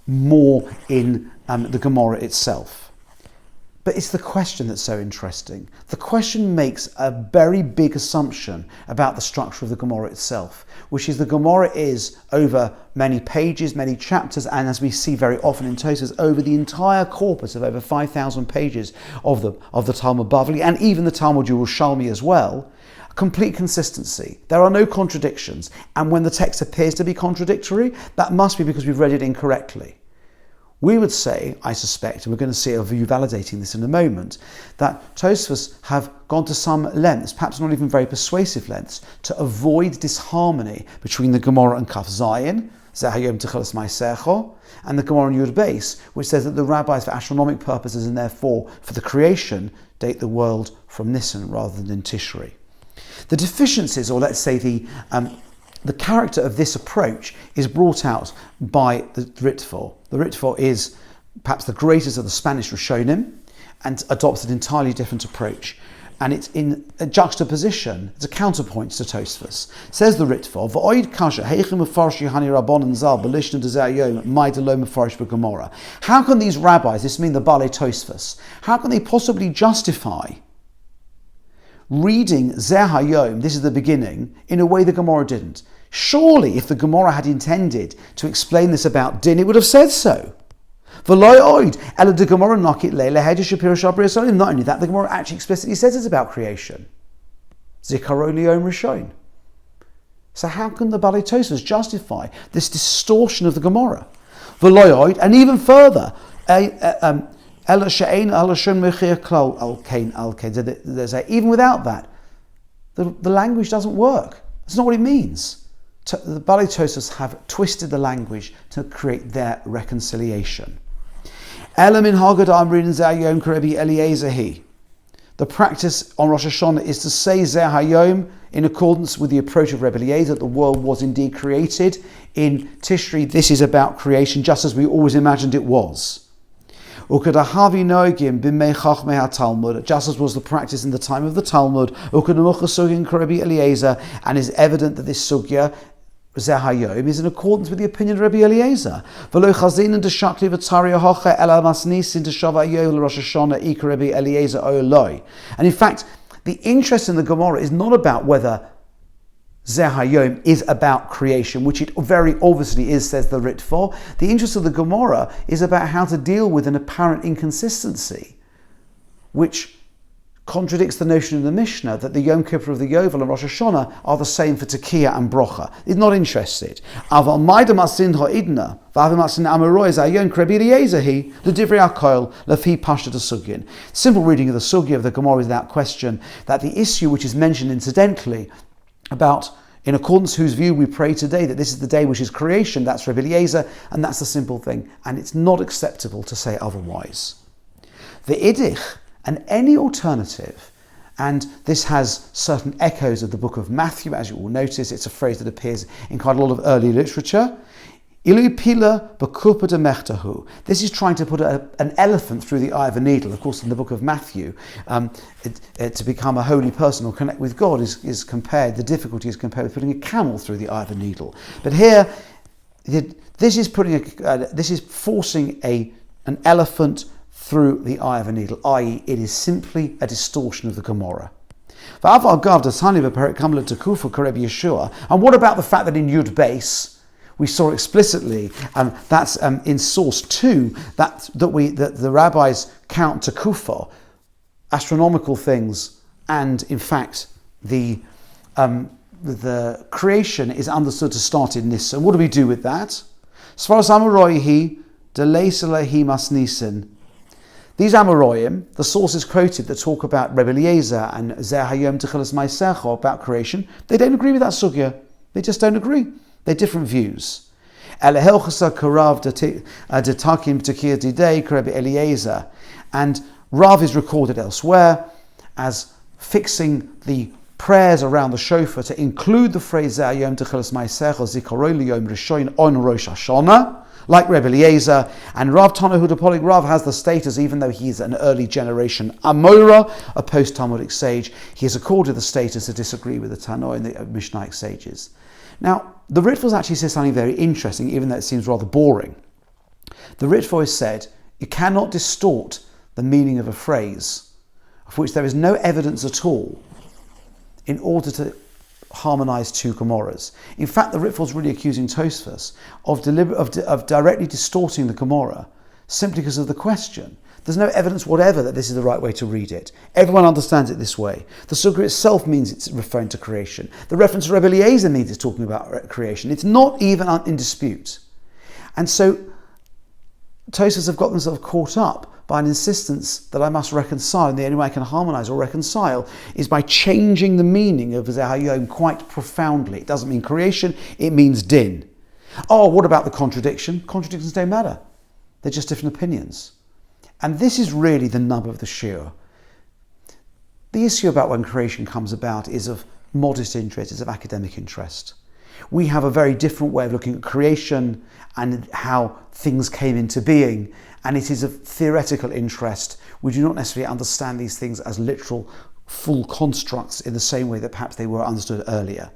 more in the Gemara itself. But it's the question that's so interesting. The question makes a very big assumption about the structure of the Gemara itself, which is the Gemara is over many pages, many chapters, and as we see very often in Tosfos, over the entire corpus of over 5,000 pages of the Talmud Bavli, and even the Talmud Yerushalmi as well. Complete consistency. There are no contradictions. And when the text appears to be contradictory, that must be because we've read it incorrectly. We would say, I suspect, and we're going to see a view validating this in a moment, that Tosfos have gone to some lengths, perhaps not even very persuasive lengths, to avoid disharmony between the Gemara and Kaf Zayin, Zehayom Techeles Ma'asecho, and the Gemara and Yud Beis, which says that the rabbis, for astronomic purposes and therefore for the creation, date the world from Nisan rather than in Tishri. The deficiencies, or let's say the character of this approach is brought out by the Ritva. The Ritva is perhaps the greatest of the Spanish Rishonim and adopts an entirely different approach. And it's in a juxtaposition, it's a counterpoint to Tosfos. Says the Ritva, V'oid kasha, heichim mefarshi hani rabbanon zal, b'lishna d'zeh maidelo mefarish b'gemora. How can these rabbis, this means the Balei Tosfos, how can they possibly justify reading Zeh Hayom, this is the beginning, in a way the Gemara didn't? Surely, if the Gemara had intended to explain this about din, it would have said so. Not only that, the Gemara actually explicitly says it's about creation. Zikaron Yom Rishon. So how can the Balei Tosfos justify this distortion of the Gemara? And even further, even without that, the language doesn't work. That's not what it means. The Balei Tosfos have twisted the language to create their reconciliation. The practice on Rosh Hashanah is to say Zeh Hayom in accordance with the approach of Rabbi Eliezer, that the world was indeed created. In Tishri, this is about creation, just as we always imagined it was. Just as was the practice in the time of the Talmud, and is evident that this sugya Zeh Hayom is in accordance with the opinion of Rabbi Eliezer. And in fact, the interest in the Gemara is not about whether Zeh Hayom is about creation, which it very obviously is, says the Ritva. The interest of the Gemara is about how to deal with an apparent inconsistency, which contradicts the notion in the Mishnah that the Yom Kippur of the Yovel and Rosh Hashanah are the same for Tekiah and Brocha. It's not interested. Simple reading of the Sugya of the Gemara is without question that the issue which is mentioned incidentally about in accordance whose view we pray today, that this is the day which is creation, that's Rabbi Eliezer, and that's the simple thing, and it's not acceptable to say otherwise. The Iddich and any alternative, and this has certain echoes of the book of Matthew, as you will notice, it's a phrase that appears in quite a lot of early literature. Ilu pila b'kupa de mechtahu. This is trying to put an elephant through the eye of a needle. Of course, in the book of Matthew, to become a holy person or connect with God is compared, the difficulty is compared with putting a camel through the eye of a needle. But here, this is forcing an elephant through the eye of a needle, i.e. it is simply a distortion of the Gemara. And what about the fact that in Yud Beis, We saw explicitly that's in source 2 that the rabbis count to kufa, astronomical things, and in fact the creation is understood to start in Nisan. What do we do with that? As far as Amoroihi, Deleisalehi Masnisin. These Amoroim, the sources quoted that talk about Rebbe Eliezer and Zeh Hayom Techilas Maisecho about creation, they don't agree with that sugya. They just don't agree. They're different views. Elehilchasa Karav Detakim Tekir Didei Rebbe Eliezer. And Rav is recorded elsewhere as fixing the prayers around the shofar to include the phrase Zeh Hayom Techilas Maisecho Zikaroi Liyom Rishon on Rosh Hashanah, like Rebbe Eliezer, and Rav Tana Hudapolik Rav has the status, even though he's an early generation Amora, a post-Talmudic sage, he is accorded the status to disagree with the Tanoi and the Mishnaic sages. Now, the Ritva actually says something very interesting, even though it seems rather boring. The Ritva has said, you cannot distort the meaning of a phrase, of which there is no evidence at all, in order to harmonise two Gemaras. In fact, the Ritva is really accusing Tosfos of directly distorting the Gemara simply because of the question. There's no evidence whatever that this is the right way to read it. Everyone understands it this way. The Sukkah itself means it's referring to creation. The reference to Rebbe Eliezer means it's talking about creation. It's not even in dispute. And so Tosfos have got themselves caught up by an insistence that I must reconcile, and the only way I can harmonise or reconcile is by changing the meaning of Zeh Hayom quite profoundly. It doesn't mean creation, it means din. Oh, what about the contradiction? Contradictions don't matter. They're just different opinions. And this is really the nub of the shiur. The issue about when creation comes about is of modest interest, is of academic interest. We have a very different way of looking at creation and how things came into being, and it is of theoretical interest. We do not necessarily understand these things as literal, full constructs in the same way that perhaps they were understood earlier.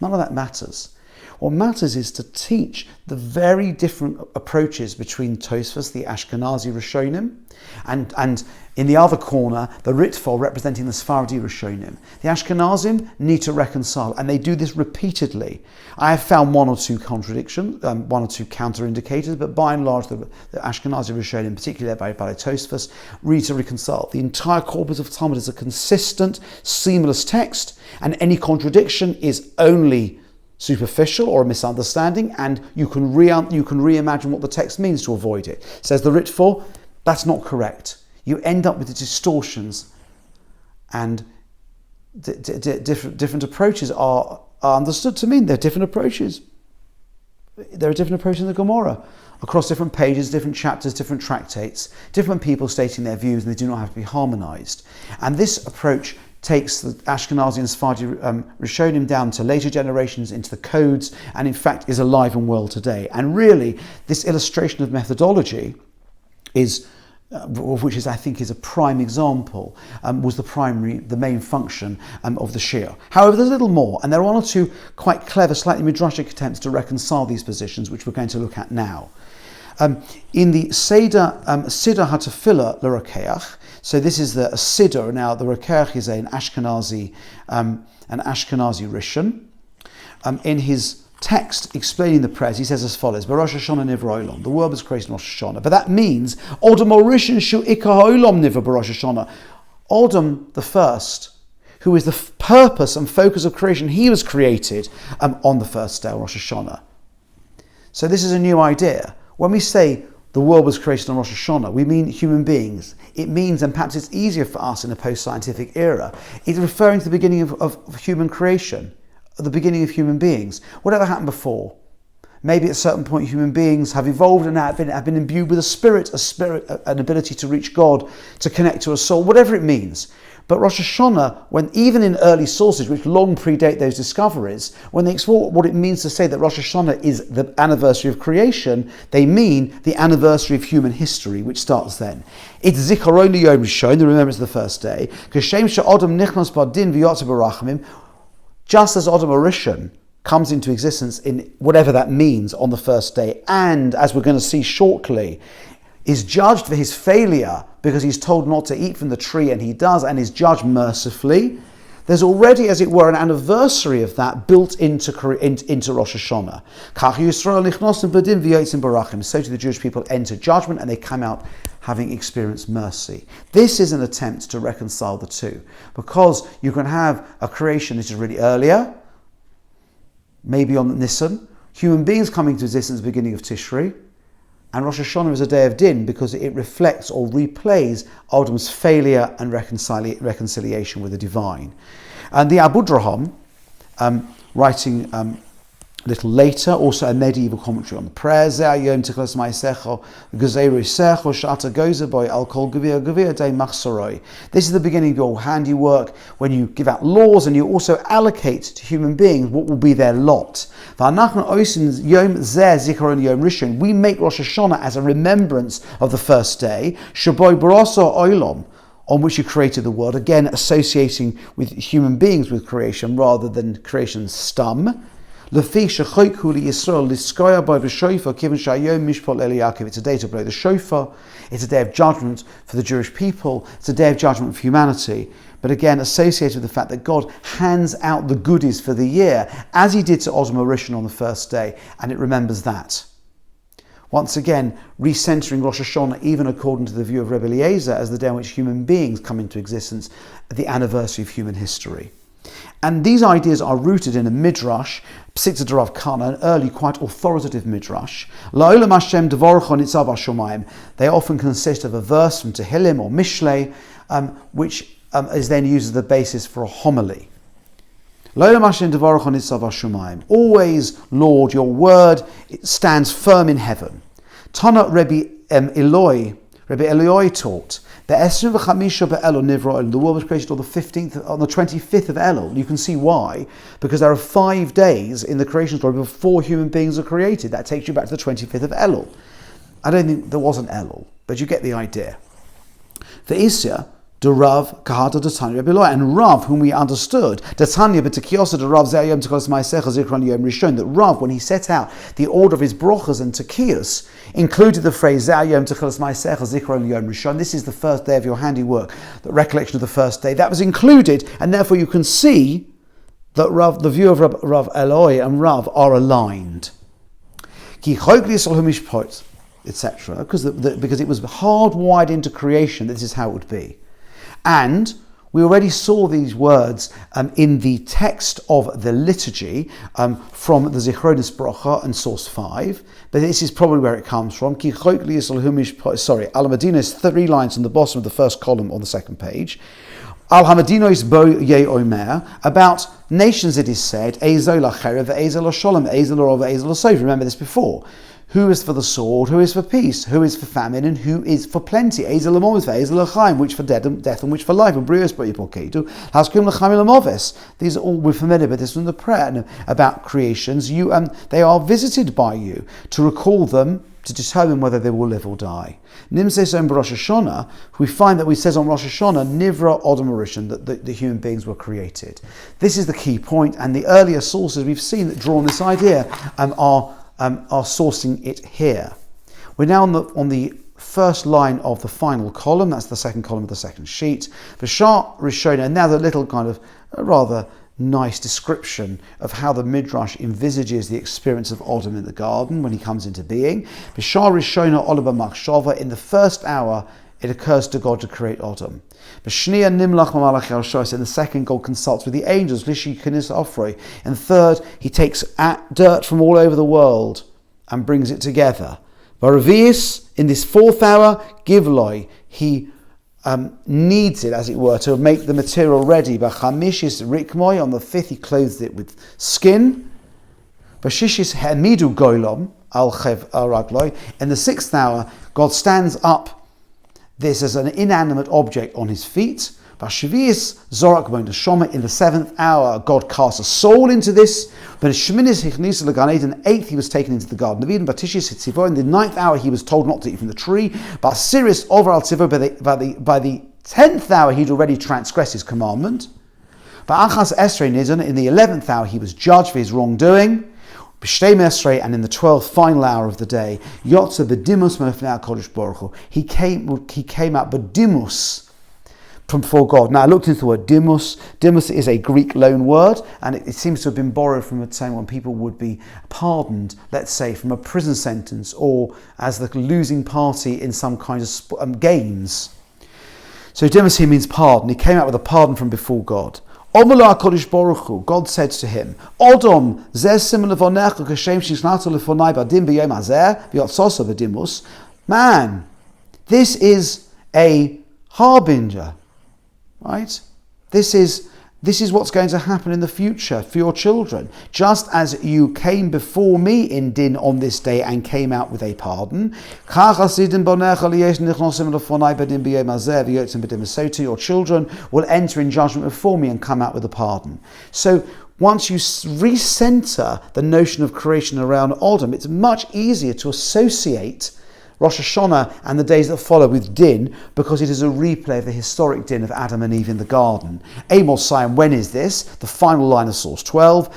None of that matters. What matters is to teach the very different approaches between Tosfos, the Ashkenazi Rishonim, and in the other corner, the Ritva representing the Sephardi Rishonim. The Ashkenazim need to reconcile, and they do this repeatedly. I have found one or two contradictions, one or two counter-indicators, but by and large, the Ashkenazi Rishonim, particularly led by Tosfos, need to reconcile. The entire corpus of Talmud is a consistent, seamless text, and any contradiction is only superficial or a misunderstanding, and you can reimagine what the text means to avoid it. Says the Ritva, that's not correct. You end up with the distortions, and different approaches are understood to mean they're different approaches. There are different approaches in the Gemara across different pages, different chapters, different tractates, different people stating their views, and they do not have to be harmonised. And this approach takes the Ashkenazi and Sephardi Rishonim down to later generations, into the codes, and in fact is alive and well today. And really, this illustration of methodology is, which is I think is a prime example, was the main function of the shiur. However, there's a little more, and there are one or two quite clever, slightly midrashic attempts to reconcile these positions, which we're going to look at now. In the Seder HaTefillah l'Rokeach, so this is the Siddur. Now the Rokeach is an Ashkenazi Rishon. In his text explaining the prayers, he says as follows: B'Rosh Hashanah nivra olam. The world was created in Rosh Hashanah, but that means Odom Rishon shu ikar olam nivra b'Rosh Hashanah. Odom the first, who is the purpose and focus of creation, he was created on the first day of Rosh Hashanah. So this is a new idea. When we say the world was created on Rosh Hashanah, we mean human beings. It means, and perhaps it's easier for us in a post-scientific era, it's referring to the beginning of human creation, the beginning of human beings. Whatever happened before. Maybe at a certain point human beings have evolved and have been imbued with a spirit, an ability to reach God, to connect to a soul, whatever it means. But Rosh Hashanah, when even in early sources, which long predate those discoveries, when they explore what it means to say that Rosh Hashanah is the anniversary of creation, they mean the anniversary of human history, which starts then. It's Zikaron Yom Rishon, the remembrance of the first day. Kashem she'odam nichnas b'din v'yotze b'rachamim. Just as Odom Rishon comes into existence in whatever that means on the first day, and as we're going to see shortly, is judged for his failure because he's told not to eat from the tree, and he does, and is judged mercifully. There's already, as it were, an anniversary of that built into Rosh Hashanah. So do the Jewish people enter judgment and they come out having experienced mercy. This is an attempt to reconcile the two, because you can have a creation that is really earlier, maybe on Nisan, human beings coming to existence at the beginning of Tishri, and Rosh Hashanah is a day of Din because it reflects or replays Adam's failure and reconciliation with the divine. And the Abu Draham, writing a little later, also a medieval commentary on the prayers. This is the beginning of your handiwork when you give out laws and you also allocate to human beings what will be their lot. We make Rosh Hashanah as a remembrance of the first day, on which you created the world, again associating with human beings with creation rather than creation's stum. It's a day to blow the shofar. It's a day of judgment for the Jewish people. It's a day of judgment for humanity. But again, associated with the fact that God hands out the goodies for the year, as he did to Odom Rishon on the first day, and it remembers that. Once again, recentering Rosh Hashanah, even according to the view of Rabbi Eliezer, as the day on which human beings come into existence, at the anniversary of human history. And these ideas are rooted in a midrash, Psitza de Rav Kana, an early, quite authoritative midrash. La'olam Hashem devorach nitzav hashomayim. They often consist of a verse from Tehillim or Mishlei, which is then used as the basis for a homily. La'olam Hashem devorach nitzav hashomayim. Always, Lord, your word, it stands firm in heaven. Tana Rabbi Eloi taught. The world was created on the 25th of Elul. You can see why, because there are 5 days in the creation story before human beings are created. That takes you back to the 25th of Elul. I don't think there was an Elul, but you get the idea. The Isya, the Rav, Kahata, the Tanya, Rabbi Eloi, and Rav, whom we understood, the Tanya, but Tekiosa, the Rav, Zayom, Tekos, Maisecha, Zikron, Yom Rishon, that Rav, when he set out the order of his brochas and Tekios, included the phrase, Zayom, Tekos, Maisecha, Zikron, Yom Rishon. This is the first day of your handiwork, the recollection of the first day. That was included, and therefore you can see that Rav, the view of Rav Eloi and Rav are aligned. Ki etc. Because it was hardwired into creation that this is how it would be. And we already saw these words in the text of the liturgy from the Zichronis Bracha and source 5, but this is probably where it comes from. Al-Madina is 3 lines on the bottom of the first column on the second page. Al-Hamadinos bo ye omer, about nations it is said, Ezo la-cherev, Ezo la-sholem, Ezo la-rov, Ezo la-sov. Remember this before. Who is for the sword, who is for peace, who is for famine, and who is for plenty? Ezel l'moves, ezel l'chaim, which for death and which for life. These are all, we're familiar with this from the prayer about creations. They are visited by you to recall them, to determine whether they will live or die. Nimses on Rosh Hashanah, we find that we says on Rosh Hashanah, Nivra Odom Rishon, that the human beings were created. This is the key point, and the earlier sources we've seen that draw on this idea are sourcing it here. We're now on the first line of the final column. That's the second column of the second sheet. V'shar Rishona, and now the little kind of rather nice description of how the Midrash envisages the experience of Adam in the garden when he comes into being. V'shar Rishona Olaba Machshava, in the first hour it occurs to God to create Adam. In the second, God consults with the angels. In the third, he takes dirt from all over the world and brings it together. In this fourth hour, Givloi, he kneads it, as it were, to make the material ready. On the fifth, he clothes it with skin. In the sixth hour, God stands up this as an inanimate object on his feet. In the seventh hour, God casts a soul into this. In the eighth, he was taken into the Garden of Eden. In the ninth hour, he was told not to eat from the tree. But Sirius over al by the 10th hour, he'd already transgressed his commandment. In the 11th hour, he was judged for his wrongdoing. And in the 12th final hour of the day, he came out b'dimus, from before God. Now I looked into the word dimos. Dimos is a Greek loan word, and it seems to have been borrowed from a time when people would be pardoned, let's say, from a prison sentence or as the losing party in some kind of games. So dimos here means pardon. He came out with a pardon from before God. God said to him, Odom, man, this is a harbinger, right? This is what's going to happen in the future for your children. Just as you came before me in din on this day and came out with a pardon, so too your children will enter in judgment before me and come out with a pardon. So once you recenter the notion of creation around Odom, it's much easier to associate Rosh Hashanah and the days that follow with Din, because it is a replay of the historic Din of Adam and Eve in the garden. Amos saying, when is this? The final line of source 12, in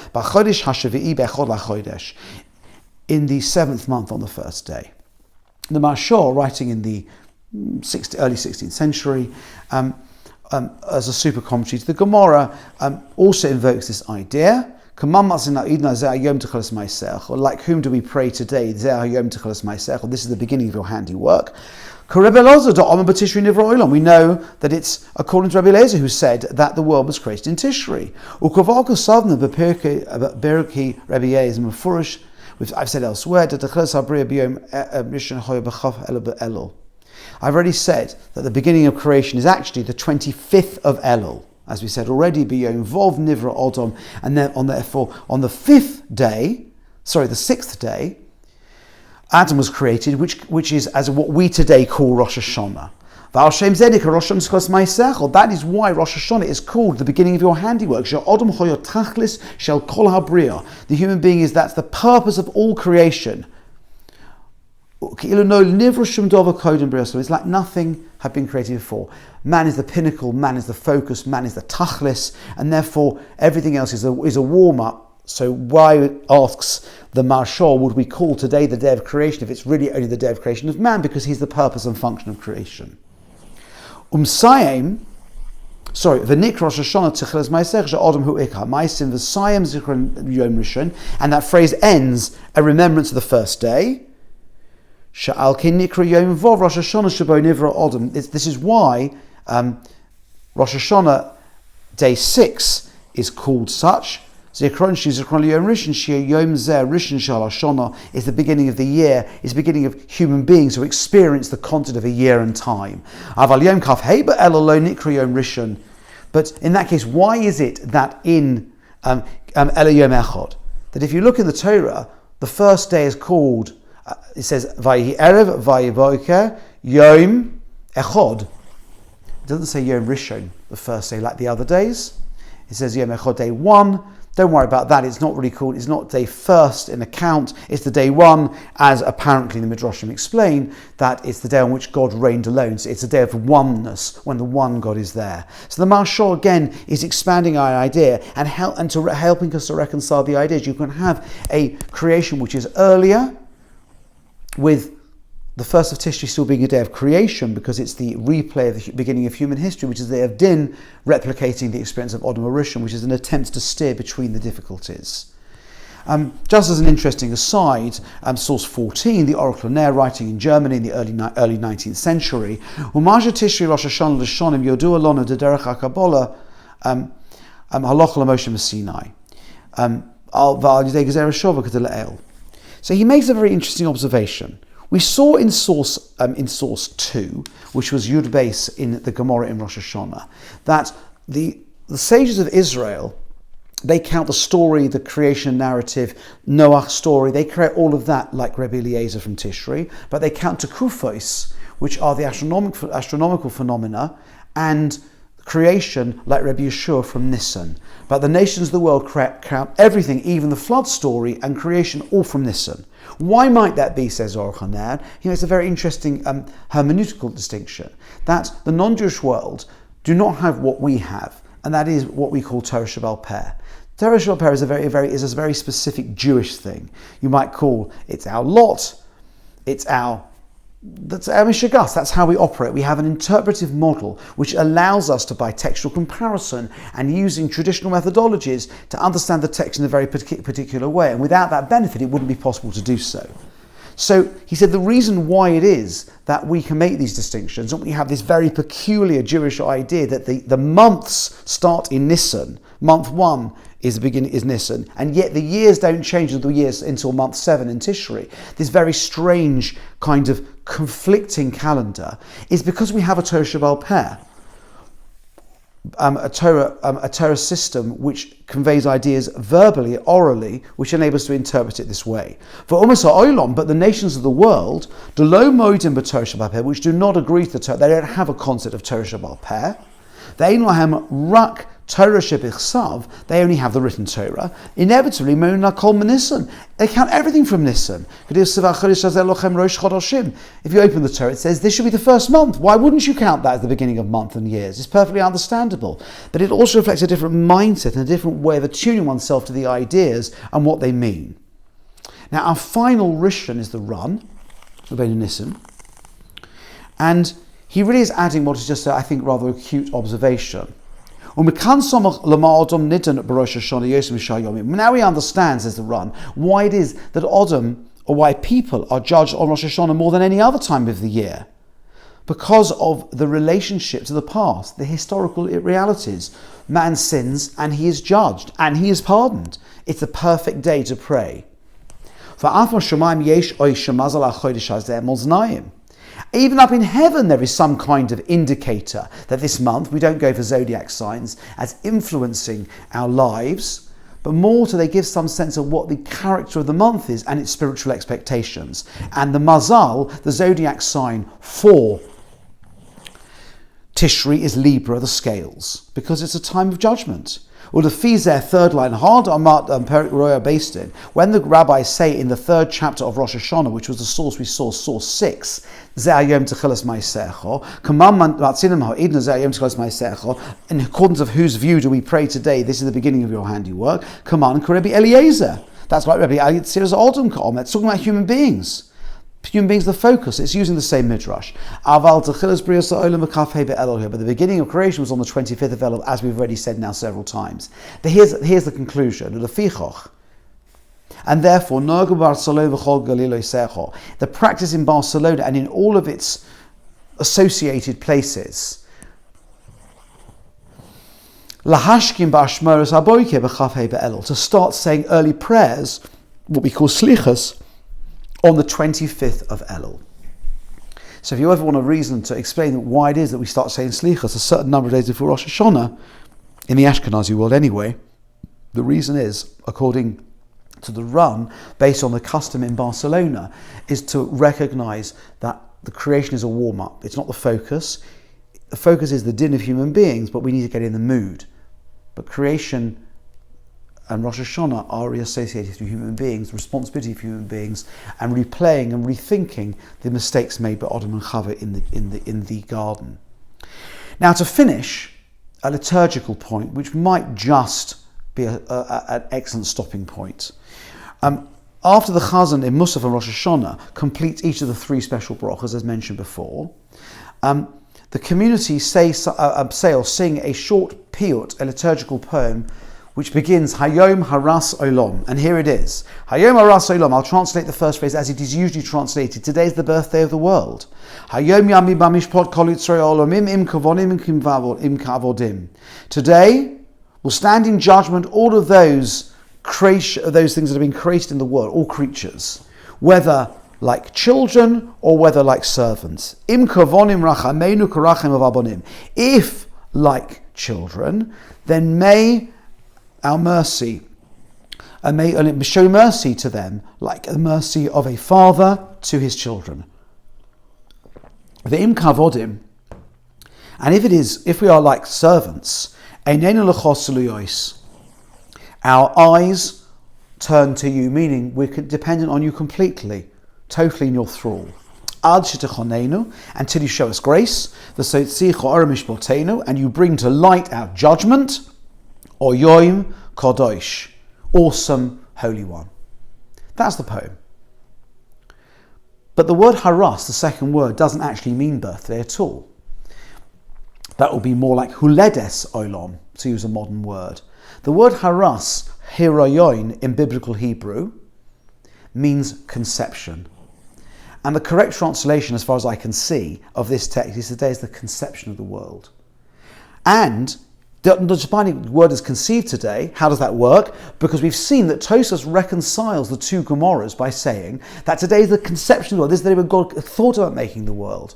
the 7th month on the first day. The Mashal, writing in the early 16th century, as a super commentary to the Gemara, also invokes this idea. Like whom do we pray today? This is the beginning of your handiwork. We know that it's according to Rabbi Eliezer, who said that the world was created in Tishri. I've said elsewhere I've already said that the beginning of creation is actually the 25th of Elul. As we said already, involved Nivra Odom, and then therefore on the 6th day, Adam was created, which is as what we today call Rosh Hashanah. That is why Rosh Hashanah is called the beginning of your handiwork. The human being that's the purpose of all creation. It's like nothing had been created before. Man is the pinnacle, man is the focus, man is the tachlis, and therefore everything else is a warm-up. So why, asks the Marshal, would we call today the day of creation if it's really only the day of creation of man, because he's the purpose and function of creation. V'nik Rosh Hashanah Tchilas Ma'aseh She'Adam Hu Ikar Ma'asim V'Sayim Zichron Yom Rishon, and that phrase ends a remembrance of the first day. This is why Rosh Hashanah day 6 is called such. Is the beginning of the year, is the beginning of human beings who experience the content of a year and time. But in that case, why is it that in that if you look in the Torah, the first day is called, it says Vayi Erev, Vayi Boker, Yom Echod. It doesn't say Yom Rishon, the first day, like the other days. It says Yom Echod, day 1. Don't worry about that. It's not really called, it's not day first in account. It's the day 1, as apparently the Midrashim explain, that it's the day on which God reigned alone. So it's a day of oneness, when the one God is there. So the Marshal again is expanding our idea and helping us to reconcile the ideas. You can have a creation which is earlier, with the first of Tishri still being a day of creation, because it's the replay of the beginning of human history, which is the day of Din, replicating the experience of Odom Rishon, which is an attempt to steer between the difficulties. Just as an interesting aside, source 14, the Oracle Ner, writing in Germany in the early 19th century, Umaja Tishri Rosh Hashanah L'Shonim Yodua Lona de Derashah Kabbalah Halachic L'Moshe Sinai Al Yidei Gezer Shova Kedel El. So he makes a very interesting observation. We saw in source 2, which was Yud Beis in the Gemara in Rosh Hashanah, that the sages of Israel, they count the story, the creation narrative, Noah's story, they create all of that like Rabbi Eliezer from Tishri, but they count Tekufos, which are the astronomical phenomena, and creation like Rabbi Yeshua from Nisan. But the nations of the world count everything, even the flood story and creation, all from Nisan. Why might that be, says Oracle Ner? It's a very interesting hermeneutical distinction, that the non-Jewish world do not have what we have, and that is what we call Torah Shebaal Peh. Torah Shebaal Peh is a very specific Jewish thing. You might call it's our lot, it's our That's Emishagas. That's how we operate. We have an interpretive model which allows us to, by textual comparison and using traditional methodologies, to understand the text in a very particular way. And without that benefit, it wouldn't be possible to do so. So he said the reason why it is that we can make these distinctions, and we have this very peculiar Jewish idea that the months start in Nisan. Month 1 is Nisan, and yet the years don't change until month 7 in Tishri. This very strange kind of conflicting calendar is because we have a Torah Shabbat Peh, a Torah system which conveys ideas verbally, orally, which enables us to interpret it this way. For almost olam, but the nations of the world, the lo moedim b'Torah Shabbat Peh, which do not agree to the Torah, they don't have a concept of Torah Shabbat Peh. They lahem rak Torah shebichsav, they only have the written Torah. Inevitably, Mona Kol Nisan, they count everything from Nisan. If you open the Torah, it says this should be the first month. Why wouldn't you count that as the beginning of month and years? It's perfectly understandable. But it also reflects a different mindset and a different way of attuning oneself to the ideas and what they mean. Now, our final Rishon is the Run, Rabbeinu Nisan, and he really is adding what is just I think, rather acute observation. Now we understand, says the Run, why it is that Odom, or why people are judged on Rosh Hashanah more than any other time of the year. Because of the relationship to the past, the historical realities. Man sins and he is judged and he is pardoned. It's a perfect day to pray. Even up in heaven there is some kind of indicator that this month we don't go for zodiac signs as influencing our lives, but more to they give some sense of what the character of the month is and its spiritual expectations. And the Mazal, the zodiac sign for Tishri, is Libra, the scales, because it's a time of judgment. Or the Fizeh, third line, hard Perik Roya based in. When the rabbis say in the 3rd chapter of Rosh Hashanah, which was the source we saw, source 6, in accordance of whose view do we pray today? This is the beginning of your handiwork. Command Rabbi Eliezer. That's like Rabbi Eliezer Odom Ka'om. It's talking about human beings. Human beings the focus. It's using the same midrash. But the beginning of creation was on the 25th of Elul, as we've already said now several times. But here's the conclusion. And therefore, the practice in Barcelona and in all of its associated places, to start saying early prayers, what we call slichas, on the 25th of Elul. So if you ever want a reason to explain why it is that we start saying slichas a certain number of days before Rosh Hashanah, in the Ashkenazi world anyway, the reason is, according to the Run, based on the custom in Barcelona, is to recognize that the creation is a warm-up. It's not the focus. The focus is the din of human beings, but we need to get in the mood. But creation and Rosh Hashanah are reassociated to human beings, the responsibility of human beings, and replaying and rethinking the mistakes made by Adam and Chava in the garden. Now, to finish, a liturgical point, which might just be an excellent stopping point. After the Chazan in Musaf and Rosh Hashanah completes each of the 3 special brachas, as mentioned before, the community say or sing a short piyut, a liturgical poem, which begins Hayom Haras Olam, and here it is. Hayom Haras Olam. I'll translate the first phrase as it is usually translated. Today is the birthday of the world. Hayom Yami Bamishpot Kol Yitzrei Olamim Im Kavonim Im Kavodim. Today will stand in judgment all of those things that have been created in the world, all creatures, whether like children or whether like servants. Im Kavonim Rachameinu Karachem of Abonim. If like children, then may our mercy, and may show mercy to them like the mercy of a father to his children. Ve'im kavodim, and if we are like servants, einenu lechos luyois, our eyes turn to you, meaning we're dependent on you completely, totally in your thrall. Ad shetechonenu, until you show us grace, v'sotzich or mishpotenu, and you bring to light our judgment, or Yoim Kodosh, awesome Holy One. That's the poem. But the word haras, the second word, doesn't actually mean birthday at all. That would be more like huledes olam, to use a modern word. The word haras, hirayon, in biblical Hebrew, means conception. And the correct translation, as far as I can see, of this text is today is the conception of the world. And the Japani word is conceived today. How does that work? Because we've seen that Tosfos reconciles the two Gemaras by saying that today is the conception of the world. This is the day when God thought about making the world.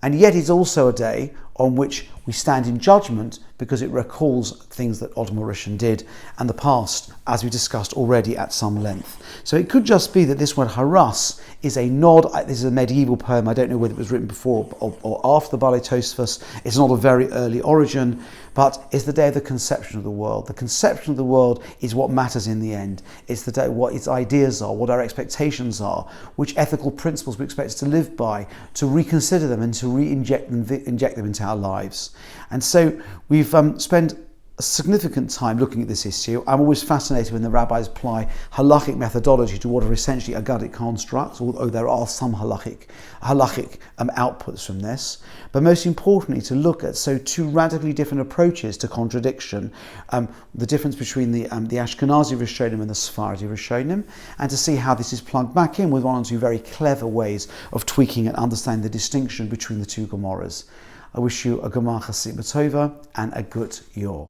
And yet it's also a day on which we stand in judgment because it recalls things that Odom Rishon did and the past, as we discussed already at some length. So it could just be that this word haras is a nod. This is a medieval poem. I don't know whether it was written before or after the Baalei Tosfos. It's not a very early origin, but it's the day of the conception of the world. The conception of the world is what matters in the end. It's the day what its ideas are, what our expectations are, which ethical principles we expect to live by, to reconsider them and to inject them into our lives. And so we've spent a significant time looking at this issue. I'm always fascinated when the rabbis apply halachic methodology to what are essentially agadic constructs, although there are some halachic outputs from this. But most importantly, to look at two radically different approaches to contradiction, the difference between the Ashkenazi Rishonim and the Sephardi Rishonim, and to see how this is plugged back in with one or two very clever ways of tweaking and understanding the distinction between the two Gemaras. I wish you a Gemar Chassid B'Tova and a good Yor.